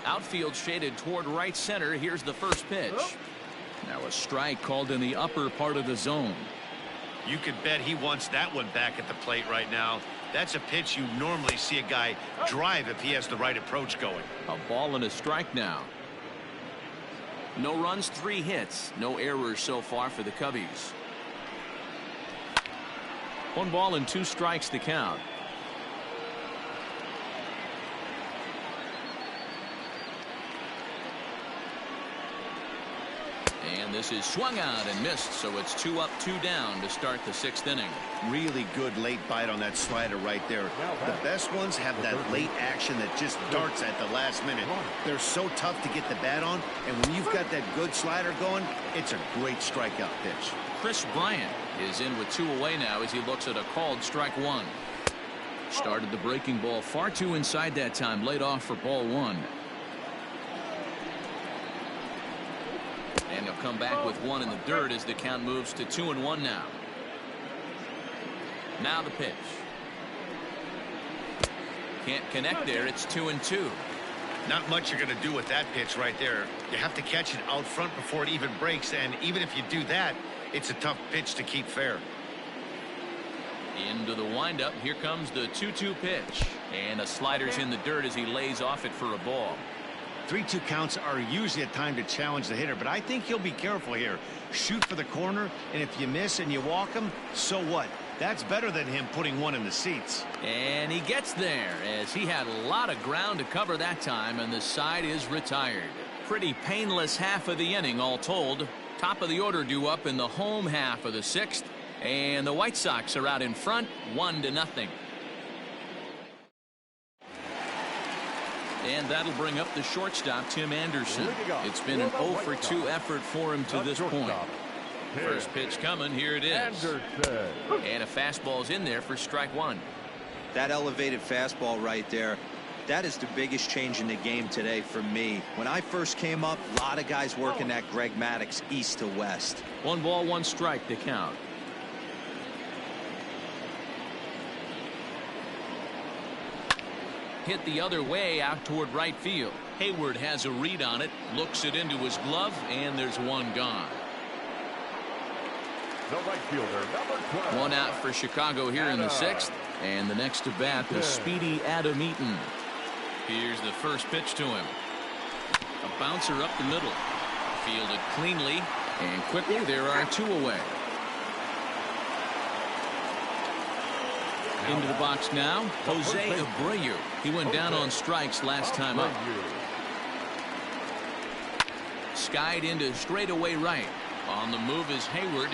Outfield shaded toward right center. Here's the first pitch. Now a strike called in the upper part of the zone. You could bet he wants that one back at the plate right now. That's a pitch you normally see a guy drive if he has the right approach going. A ball and a strike now. No runs, 3 hits. No errors so far for the Cubbies. 1 ball and 2 strikes to count. And this is swung out and missed, so it's 2 up, 2 down to start the 6th inning. Really good late bite on that slider right there. The best ones have that late action that just darts at the last minute. They're so tough to get the bat on, and when you've got that good slider going, it's a great strikeout pitch. Chris Bryant is in with 2 away now as he looks at a called strike 1. Started the breaking ball far too inside that time, laid off for ball 1. And he'll come back with 1 in the dirt as the count moves to 2-1 now. Now the pitch. Can't connect there. It's 2-2. Not much you're going to do with that pitch right there. You have to catch it out front before it even breaks, and even if you do that, it's a tough pitch to keep fair. Into the windup. Here comes the 2-2 pitch. And a slider's in the dirt as he lays off it for a ball. 3-2 counts are usually a time to challenge the hitter, but I think he'll be careful here. Shoot for the corner, and if you miss and you walk him, so what? That's better than him putting 1 in the seats. And he gets there as he had a lot of ground to cover that time, and the side is retired. Pretty painless half of the inning all told. Top of the order due up in the home half of the 6th, and the White Sox are out in front 1-0. And that'll bring up the shortstop, Tim Anderson. It's been an 0-for-2 effort for him to this point. First pitch coming. Here it is. And a fastball's in there for strike 1. That elevated fastball right there, that is the biggest change in the game today for me. When I first came up, a lot of guys working that Greg Maddux east to west. 1 ball, 1 strike to count. Hit the other way out toward right field. Hayward has a read on it, looks it into his glove, and there's 1 gone. The right fielder, number 12. 1 out for Chicago here in the 6th, and the next to bat, the speedy Adam Eaton. Here's the first pitch to him. A bouncer up the middle. Fielded cleanly, and quickly there are 2 away. Into the box now, Jose Abreu. He went down on strikes last time up. Skied into straightaway right. On the move is Hayward.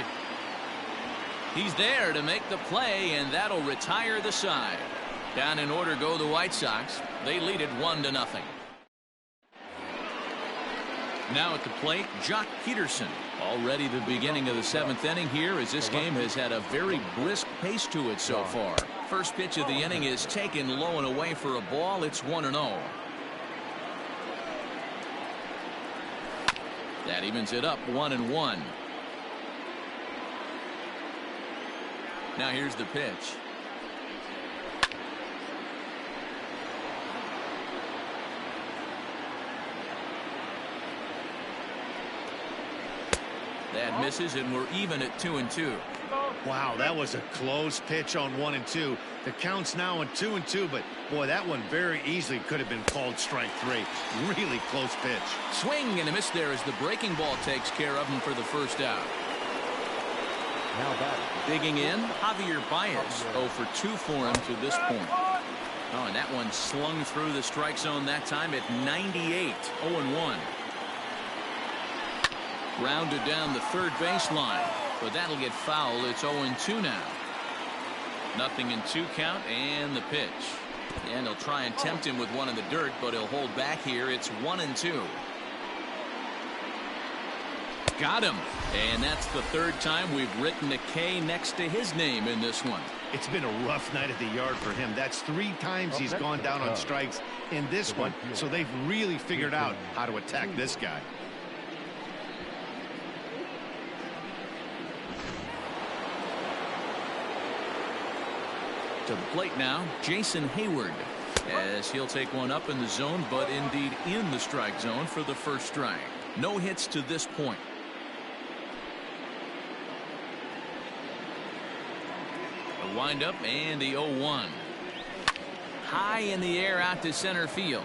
He's there to make the play, and that'll retire the side. Down in order go the White Sox. They lead it 1-0. Now at the plate, Jock Peterson. Already the beginning of the 7th inning here, as this game has had a very brisk pace to it so far. First pitch of the inning is taken low and away for a ball. It's 1-0. That evens it up 1-1. Now here's the pitch. That misses, and we're even at 2-2. Wow, that was a close pitch on 1-2. The count's now on 2-2, but boy, that one very easily could have been called strike 3. Really close pitch. Swing and a miss there as the breaking ball takes care of him for the first out. Now back. Digging in, Javier Baez. 0-for-2 for him to this point. Oh, and that one slung through the strike zone that time at 98. 0-1. Rounded down the third baseline, but that'll get foul. It's 0-2 now. 0-2 count, and the pitch. And he'll try and tempt him with 1 in the dirt, but he'll hold back here. It's 1-2. Got him. And that's the 3rd time we've written a K next to his name in this one. It's been a rough night at the yard for him. That's 3 times he's gone down on strikes in this one, so they've really figured out how to attack this guy. To the plate now, Jason Hayward. as he'll take one up in the zone, but indeed in the strike zone for the first strike. No hits to this point. A windup and the 0-1. High in the air out to center field.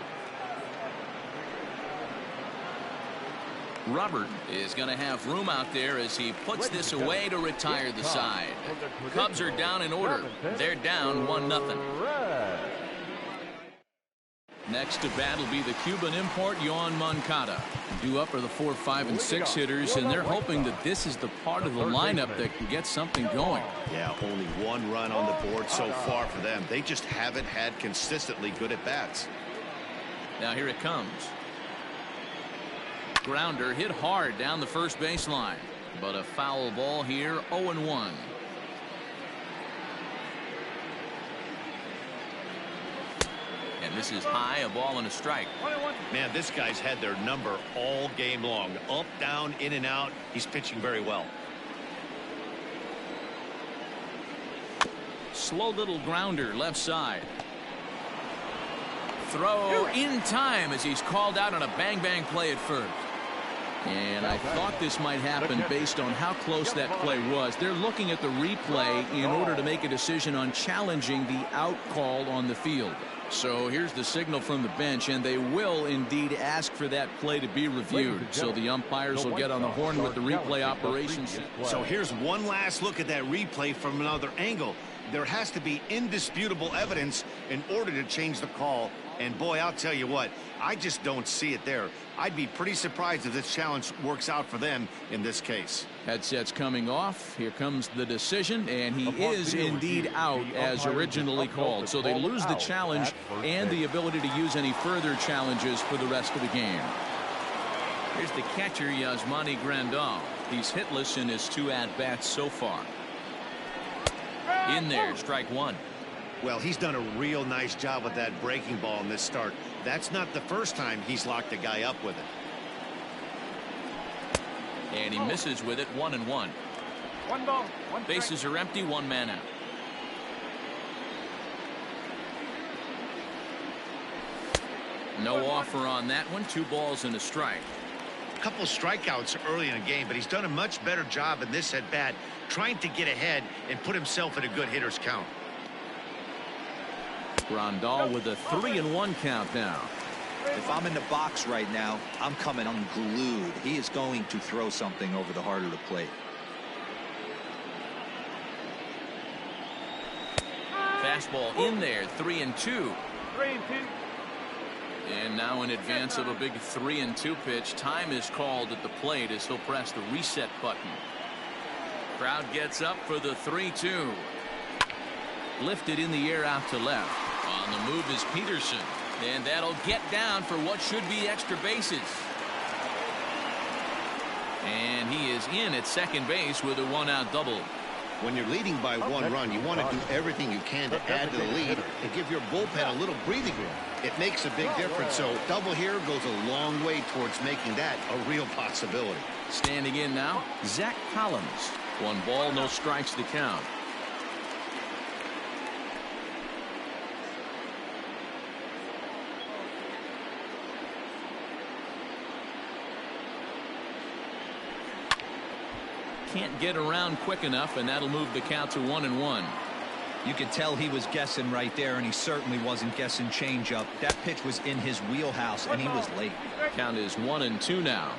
Robert is going to have room out there as he puts this away to retire the side. Cubs are down in order. They're down 1-0. Next to bat will be the Cuban import Yoan Moncada. Due up are the 4, 5, and 6 hitters, and they're hoping that this is the part of the lineup that can get something going. Yeah, only 1 run on the board so far for them. They just haven't had consistently good at bats. Now here it comes. Grounder hit hard down the first baseline, but a foul ball here. 0-1. And this is high, a ball and a strike. Man, this guy's had their number all game long. Up, down, in and out. He's pitching very well. Slow little grounder left side. Throw in time as he's called out on a bang play at first. And I thought this might happen based on how close that play was. They're looking at the replay in order to make a decision on challenging the out call on the field. So here's the signal from the bench, and they will indeed ask for that play to be reviewed. So the umpires will get on the horn with the replay operations. So here's one last look at that replay from another angle. There has to be indisputable evidence in order to change the call. And boy, I'll tell you what, I just don't see it there. I'd be pretty surprised if this challenge works out for them in this case. Headsets coming off. Here comes the decision, and he is indeed out as originally called. So they lose the challenge and the ability to use any further challenges for the rest of the game. Here's the catcher, Yasmani Grandal. He's hitless in his 2 at-bats so far. In there, strike 1. Well, he's done a real nice job with that breaking ball in this start. That's not the first time he's locked a guy up with it. And he misses with it. 1-1. 1 ball, 1 strike. Bases are empty. 1 man out. No offer on that one. 2 balls and a strike. A couple strikeouts early in the game, but he's done a much better job in this at bat trying to get ahead and put himself in a good hitter's count. Grandal with a 3-1 count now. If I'm in the box right now, I'm coming unglued. He is going to throw something over the heart of the plate. Fastball in there. 3-2. 3-2. And now in advance of a big 3-2 pitch, time is called at the plate as he'll press the reset button. Crowd gets up for the 3-2. Lifted in the air out to left. On the move is Peterson, and that'll get down for what should be extra bases. And he is in at second base with a 1-out double. When you're leading by 1 run, you want to do everything you can to add to the lead and give your bullpen a little breathing room. It makes a big difference, so double here goes a long way towards making that a real possibility. Standing in now, Zach Collins. 1 ball, no strikes to count. Can't get around quick enough, and that'll move the count to 1-1. You could tell he was guessing right there, and he certainly wasn't guessing changeup. That pitch was in his wheelhouse, and he was late. Count is 1-2 now.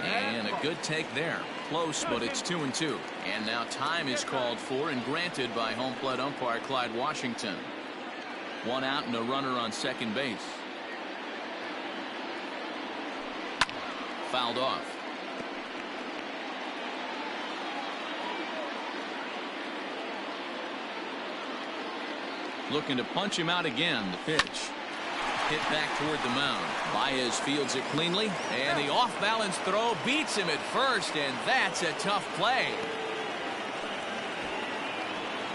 And a good take there. Close, but it's 2-2. And now time is called for and granted by home plate umpire Clyde Washington. 1 out and a runner on second base. Fouled off. Looking to punch him out again. The pitch. Hit back toward the mound. Baez fields it cleanly, and the off-balance throw beats him at first, and that's a tough play.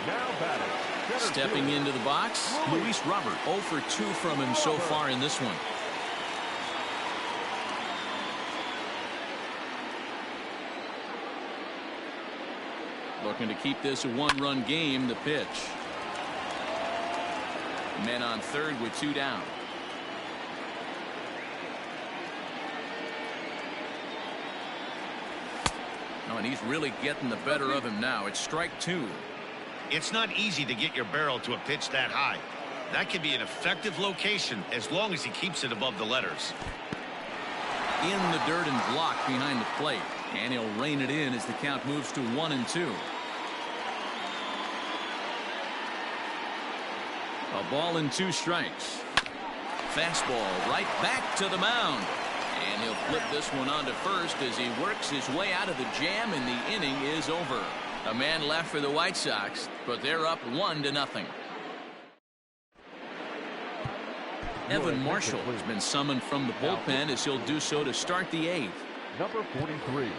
Now batting. Stepping into the box, Luis Robert. 0 for 2 from him so far in this one. Looking to keep this a one-run game. The pitch. Men on third with 2 down. Oh, and he's really getting the better of him now. It's strike 2. It's not easy to get your barrel to a pitch that high. That can be an effective location as long as he keeps it above the letters. In the dirt and blocked behind the plate. And he'll rein it in as the count moves to 1-2. A ball and 2 strikes. Fastball right back to the mound. And he'll flip this one on to first as he works his way out of the jam, and the inning is over. A man left for the White Sox, but they're up 1-0. Evan Marshall has been summoned from the bullpen as he'll do so to start the 8th. Number 43,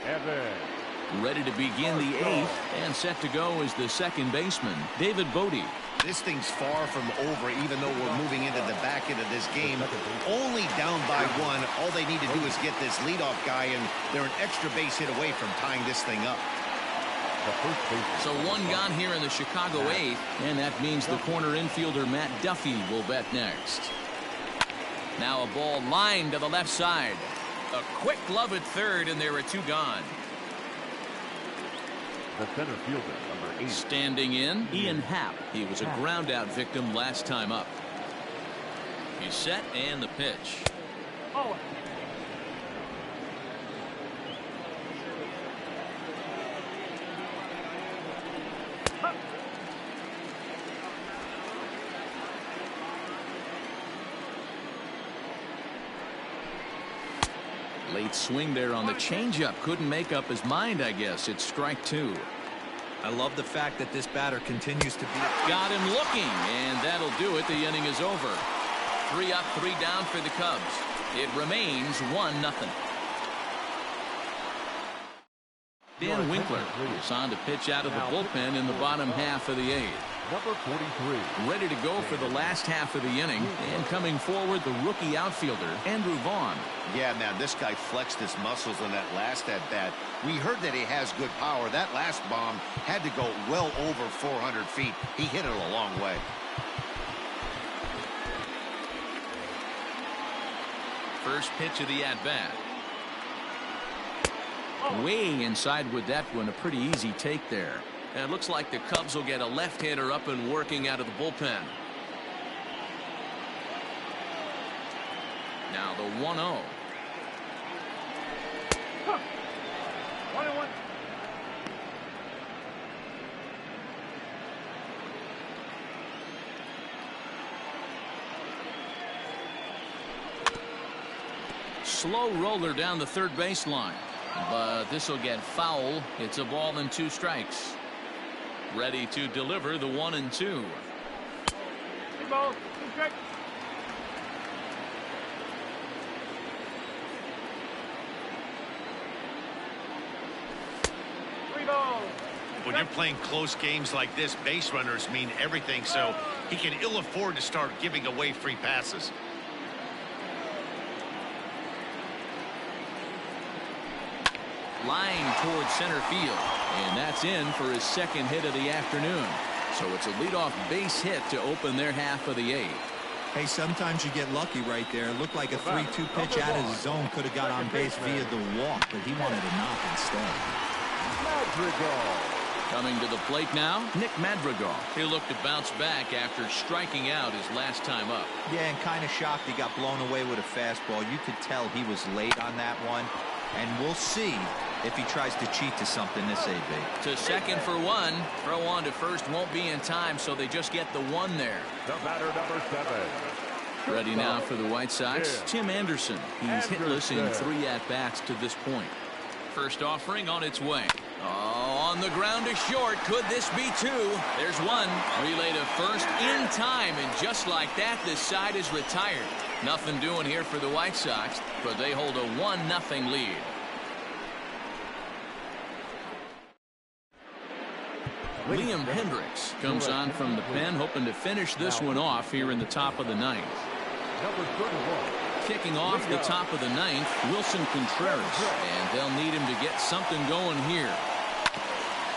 Evan. Ready to begin the 8th and set to go is the second baseman, David Bodie. This thing's far from over, even though we're moving into the back end of this game. Only down by 1. All they need to do is get this leadoff guy, and they're an extra base hit away from tying this thing up. So 1 gone here in the Chicago 8th, and that means the corner infielder Matt Duffy will bat next. Now a ball lined to the left side. A quick glove at third, and there are 2 gone. The center fielder, number 8. Standing in, Ian Happ. He was a ground out victim last time up. He's set, and the pitch. Oh. Late swing there on the changeup. Couldn't make up his mind, I guess. It's strike 2. I love the fact that this batter continues to be. Got him looking, and that'll do it. The inning is over. 3 up, 3 down for the Cubs. It remains 1-0. Dan Winkler is on to pitch out of the bullpen in the bottom half of the 8th. Number 43. Ready to go for the last half of the inning, and coming forward, the rookie outfielder, Abreu Vaughn. Yeah, man, this guy flexed his muscles in that last at-bat. We heard that he has good power. That last bomb had to go well over 400 feet. He hit it a long way. First pitch of the at-bat. Way inside with that one. A pretty easy take there. And it looks like the Cubs will get a left-hander up and working out of the bullpen. Now the 1-0. 1-1. Slow roller down the third baseline. But this will get foul. It's a ball and 2 strikes. Ready to deliver the 1-2. 3 balls, 2 strikes. When you're playing close games like this, base runners mean everything, so he can ill afford to start giving away free passes. Line towards center field, and that's in for his second hit of the afternoon. So it's a leadoff base hit to open their half of the 8th. Hey, sometimes you get lucky right there. It looked like a 3-2 pitch out of his zone. Could have got on base via the walk, but he wanted a knock instead. Madrigal. Coming to the plate now, Nick Madrigal. He'll look to bounce back after striking out his last time up. Yeah, and kind of shocked he got blown away with a fastball. You could tell he was late on that one. And we'll see if he tries to cheat to something this AB. To second for 1. Throw on to first won't be in time, so they just get the 1 there. The batter, number 7. Ready now for the White Sox, Tim Anderson. He's hitless in 3 at-bats to this point. First offering on its way. Oh, on the ground to short. Could this be 2? There's 1. Relay to first in time, and just like that, this side is retired. Nothing doing here for the White Sox, but they hold a 1-0 lead. Liam Hendricks comes on from the pen, hoping to finish this one off here in the top of the 9th. Number 31. Kicking off the top of the 9th, Wilson Contreras, and they'll need him to get something going here.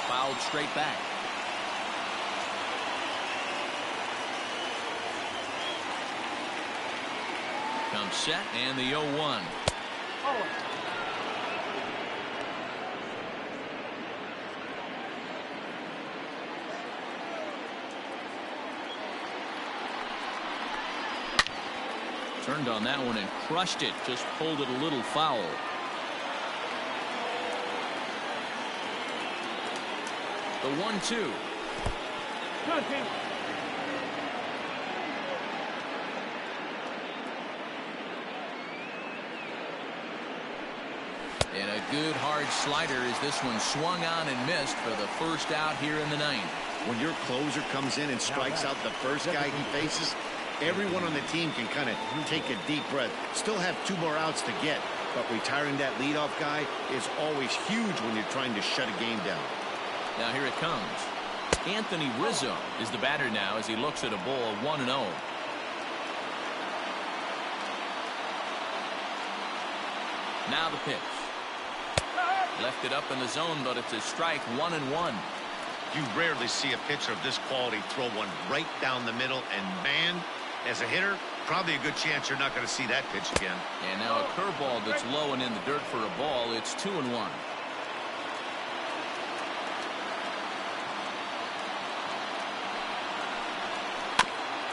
Foul fouled straight back. Comes set and the 0-1. Turned on that one and crushed it. Just pulled it a little foul. The 1-2. And a good hard slider as this one swung on and missed for the first out here in the ninth. When your closer comes in and strikes out the first guy he faces, everyone on the team can kind of take a deep breath. Still have 2 more outs to get, but retiring that leadoff guy is always huge when you're trying to shut a game down. Now here it comes. Anthony Rizzo is the batter now as he looks at a ball 1-0. Now the pitch. Left it up in the zone, but it's a strike. 1-1. You rarely see a pitcher of this quality throw one right down the middle, and man, as a hitter, probably a good chance you're not going to see that pitch again. And now a curveball that's low and in the dirt for a ball. It's 2-1.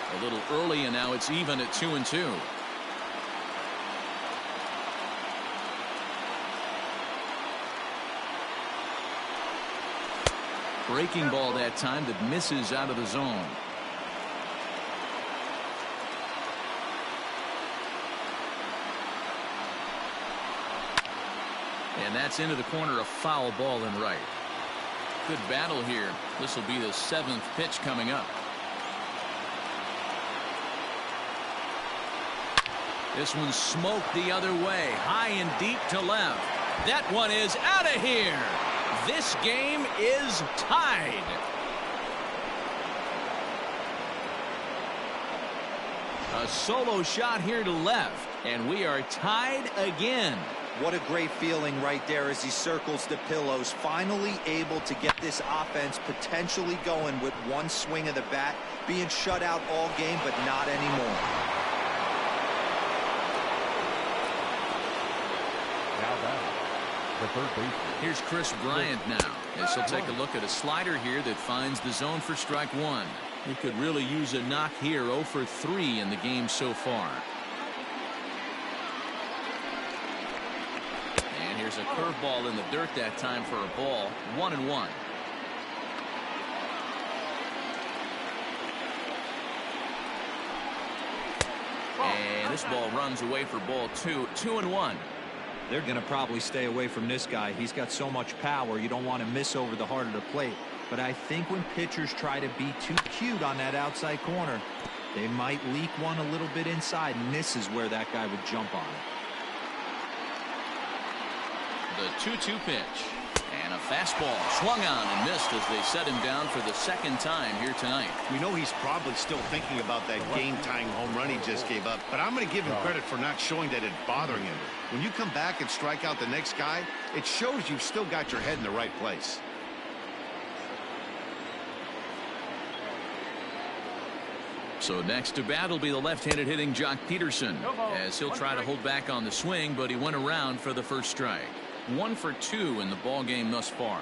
A little early, and now it's even at 2-2. Breaking ball that time that misses out of the zone. And that's into the corner, a foul ball in right. Good battle here. This will be the 7th pitch coming up. This one smoked the other way, high and deep to left. That one is out of here. This game is tied. A solo shot here to left, and we are tied again. What a great feeling right there as he circles the pillows, finally able to get this offense potentially going with one swing of the bat, being shut out all game, but not anymore. The third baseman. Here's Chris Bryant now, as he'll take a look at a slider here that finds the zone for strike 1. He could really use a knock here. 0 for 3 in the game so far. And here's a curveball in the dirt that time for a ball. 1-1. And this ball runs away for ball 2. 2-1. They're going to probably stay away from this guy. He's got so much power. You don't want to miss over the heart of the plate. But I think when pitchers try to be too cute on that outside corner, they might leak one a little bit inside, and this is where that guy would jump on it. The 2-2 pitch. And a fastball swung on and missed as they set him down for the 2nd time here tonight. We know he's probably still thinking about that game-tying home run he just gave up, but I'm going to give him credit for not showing that it's bothering him. When you come back and strike out the next guy, it shows you've still got your head in the right place. So next to bat will be the left-handed hitting Jock Peterson, as he'll try to hold back on the swing, but he went around for the first strike. 1 for 2 in the ball game thus far.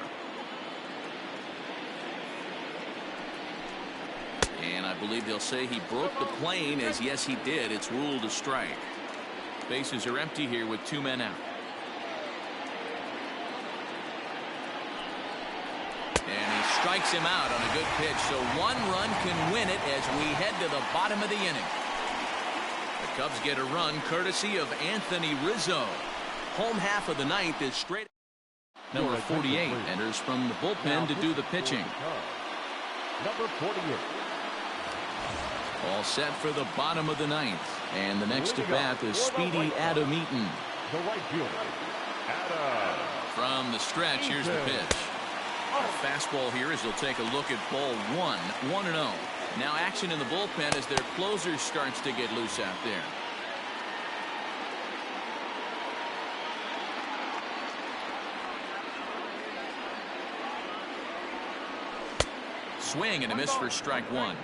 And I believe they'll say he broke the plane, as yes he did. It's ruled a strike. Bases are empty here with 2 men out. And he strikes him out on a good pitch, so 1 run can win it as we head to the bottom of the inning. The Cubs get a run courtesy of Anthony Rizzo. Home half of the 9th is straight. Number 48 enters from the bullpen to do the pitching. Number 48. All set for the bottom of the 9th. And the next to bat is speedy Adam Eaton. The right fielder, Adam. From the stretch, here's the pitch. A fastball here as he'll take a look at ball 1. 1-0. Now action in the bullpen as their closer starts to get loose out there. swing and a miss for strike one.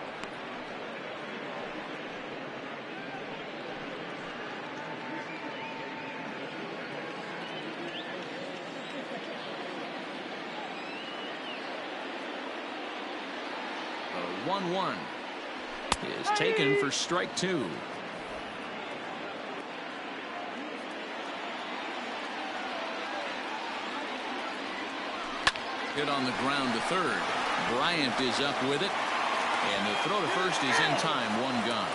The 1-1 is taken for strike two. Hit on the ground to third. Bryant is up with it. And the throw to first is in time. One gone.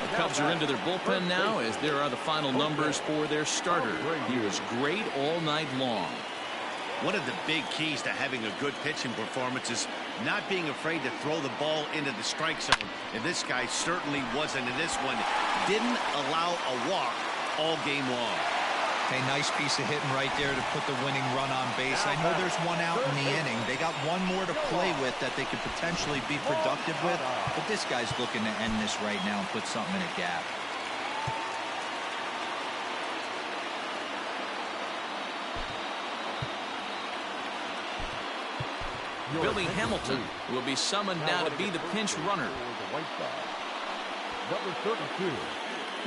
The Cubs are into their bullpen now as there are the final numbers for their starter. He was great all night long. One of the big keys to having a good pitching performance is not being afraid to throw the ball into the strike zone. And this guy certainly wasn't in this one. Didn't allow a walk all game long. Hey, nice piece of hitting right there to put the winning run on base. I know there's one out in the inning. They got one more to play with that they could potentially be productive with. But this guy's looking to end this right now and put something in a gap. Billy Hamilton will be summoned now to be the pinch runner. Number 32,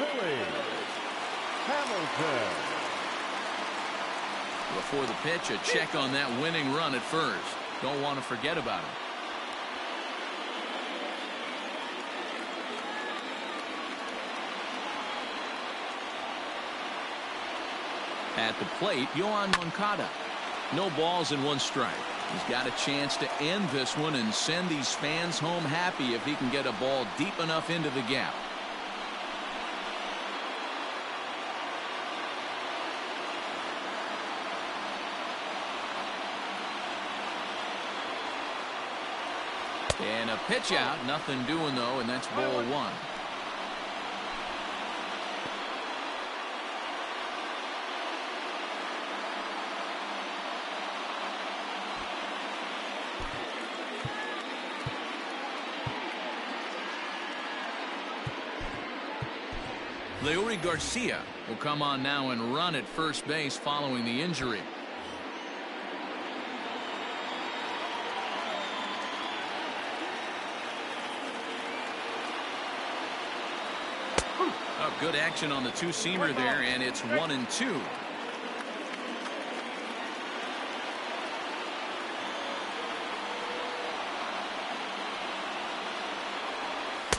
Billy Hamilton. Before the pitch, a check on that winning run at first. Don't want to forget about him. At the plate, Yohan Moncada. No balls and one strike. He's got a chance to end this one and send these fans home happy if he can get a ball deep enough into the gap. And a pitch out, nothing doing though, and that's ball one. Leury Garcia will come on now and run at first base following the injury. Good action on the two-seamer there, and it's 1-2.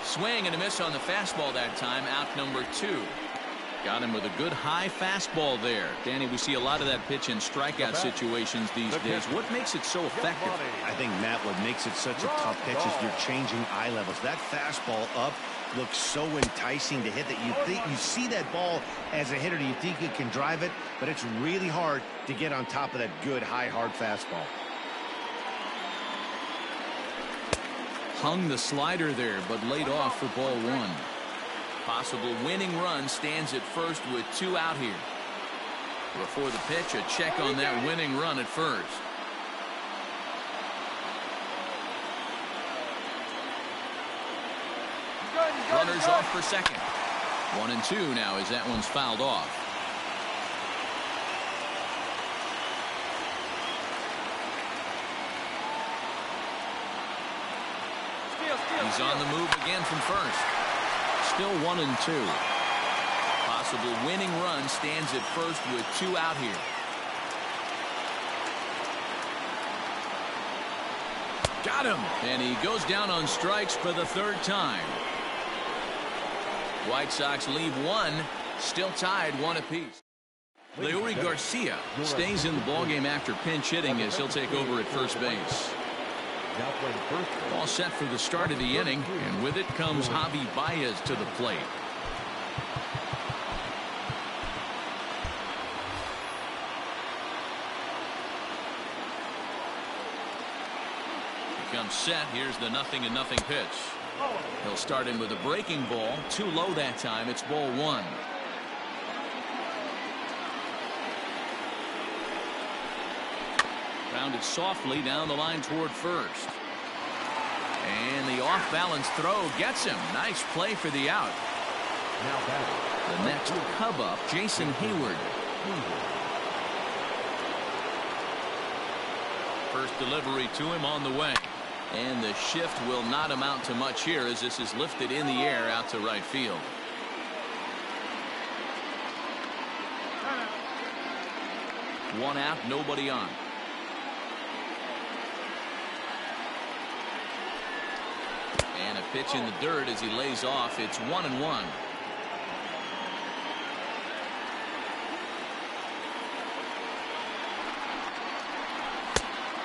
Swing and a miss on the fastball that time. Out number 2. Got him with a good high fastball there. Danny, we see a lot of that pitch in strikeout situations these days. What makes it so effective? I think, Matt, what makes it such a tough pitch is you're changing eye levels. That fastball up looks so enticing to hit that you think you see that ball as a hitter, you think you can drive it, but it's really hard to get on top of that good high hard fastball. Hung the slider there, but laid off for ball one. Possible winning run stands at first with 2 out here. Before the pitch, a check on that winning run at first. Runners off for second. 1-2 now as that one's fouled off. He's on the move again from first. Still 1-2. Possible winning run stands at first with 2 out here. Got him, and he goes down on strikes for the 3rd time. White Sox leave 1, still tied 1 apiece. Leury Garcia stays in the ballgame after pinch hitting as he'll take over at first base. All set for the start of the inning, and with it comes Javi Baez to the plate. He comes set. Here's the 0-0 pitch. He'll start him with a breaking ball. Too low that time. It's ball 1. Grounded softly down the line toward first. And the off-balance throw gets him. Nice play for the out. The next Cub up, Jason Hayward. First delivery to him on the way. And the shift will not amount to much here as this is lifted in the air out to right field. One out, nobody on. And a pitch in the dirt as he lays off. It's 1-1.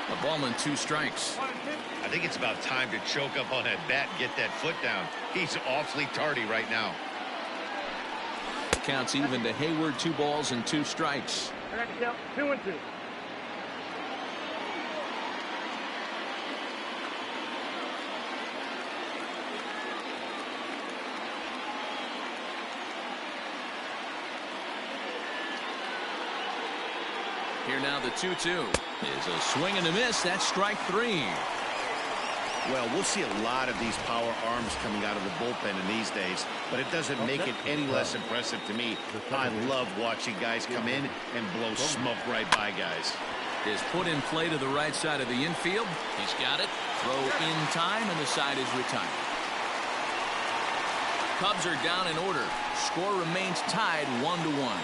A ball and 2 strikes. I think it's about time to choke up on that bat and get that foot down. He's awfully tardy right now. Counts even to Hayward. 2 balls and 2 strikes. 2-2. Here now the 2-2 is a swing and a miss. That's strike 3. Well, we'll see a lot of these power arms coming out of the bullpen in these days, but it doesn't make it any less impressive to me. I love watching guys come in and blow smoke right by guys. Is put in play to the right side of the infield. He's got it. Throw in time, and the side is retired. Cubs are down in order. Score remains tied 1-1.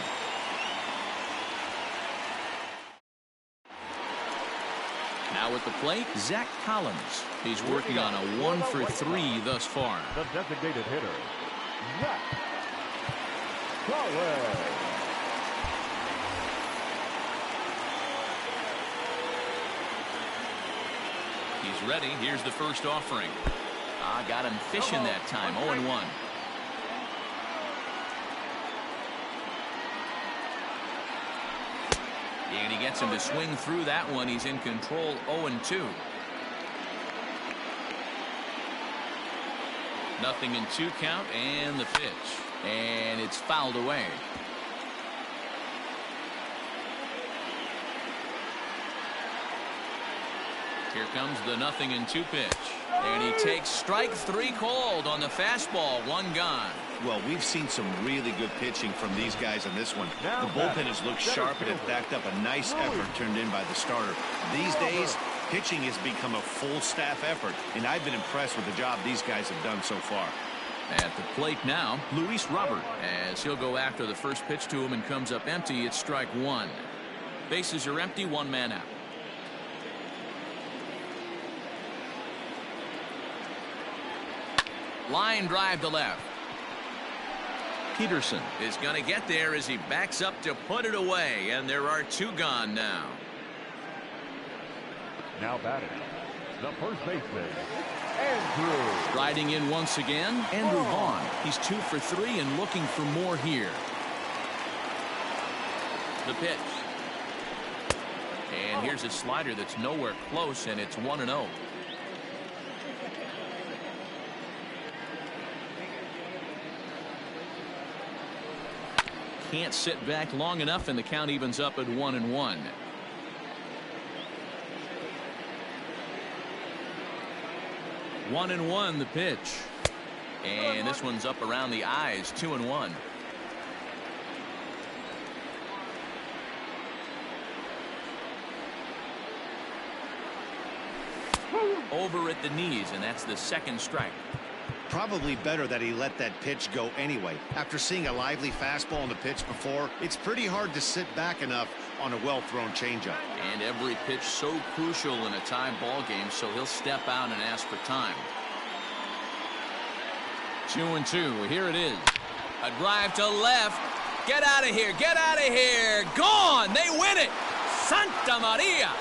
Now at the plate, Zach Collins. He's working on a 1-for-3 thus far. The designated hitter, Zach Collins. He's ready. Here's the first offering. Got him fishing that time. 0-1. And he gets him to swing through that one. He's in control. 0-2. Nothing in 2 count, and the pitch. And it's fouled away. Here comes the 0-2 pitch. And he takes strike 3 called on the fastball. 1 gone. Well, we've seen some really good pitching from these guys on this one. The bullpen has looked sharp and it backed up a nice effort turned in by the starter. These days, pitching has become a full staff effort, and I've been impressed with the job these guys have done so far. At the plate now, Luis Robert, as he'll go after the first pitch to him and comes up empty. It's strike 1. Bases are empty, 1 man out. Line drive to left. Peterson is going to get there as he backs up to put it away, and there are 2 gone now. Now batting, the first baseman, Abreu. Riding in once again, Andrew Vaughn. He's 2 for 3 and looking for more here. The pitch. And here's a slider that's nowhere close, and it's 1-0. Can't sit back long enough, and the count evens up at 1-1. One and 1 the pitch, and this one's up around the eyes. 2-1. Over at the knees, and that's the 2nd strike. Probably better that he let that pitch go anyway. After seeing a lively fastball on the pitch before, it's pretty hard to sit back enough on a well-thrown changeup. And every pitch so crucial in a tie ball game, so he'll step out and ask for time. 2-2. Here it is. A drive to left. Get out of here. Get out of here. Gone. They win it. Santa Maria.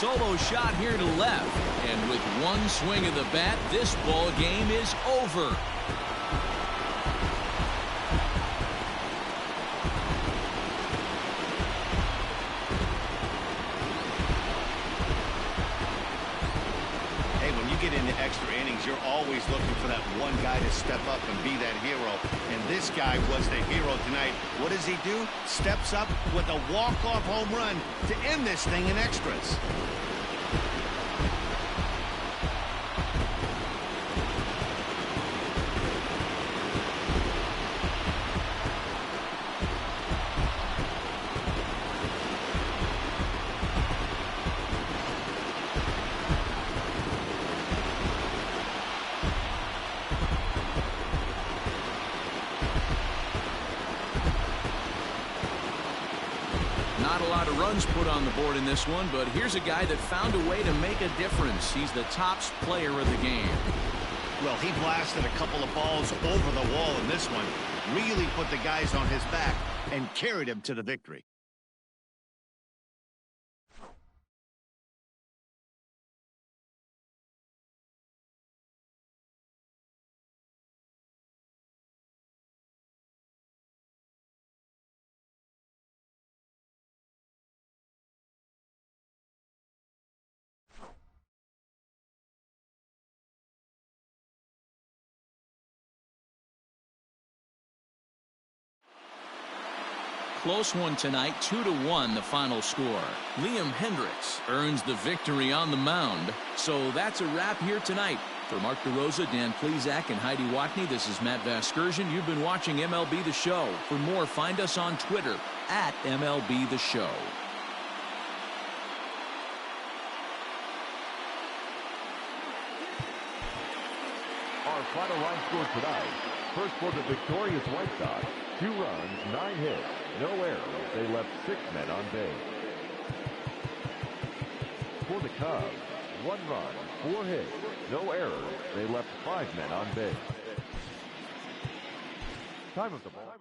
Solo shot here to left, and with 1 swing of the bat, this ball game is over. Hey, when you get into extra innings, you're always looking for that one guy to step up and be that hero. And this guy was the hero tonight. What does he do? Steps up with a walk-off home run to end this thing in extras. runs put on the board in this one, but here's a guy that found a way to make a difference. He's the top player of the game. Well, he blasted a couple of balls over the wall in this one. Really put the guys on his back and carried him to the victory. Close one tonight, 2-1 the final score. Liam Hendricks earns the victory on the mound. So that's a wrap here tonight. For Mark DeRosa, Dan Plesac, and Heidi Watney, this is Matt Vasgersian. You've been watching MLB The Show. For more, find us on Twitter at MLB The Show. Our final line score tonight. First for the victorious White Sox, 2 runs, 9 hits, no errors. They left 6 men on base. For the Cubs, 1 run, 4 hits, no errors. They left 5 men on base. Time of the ball.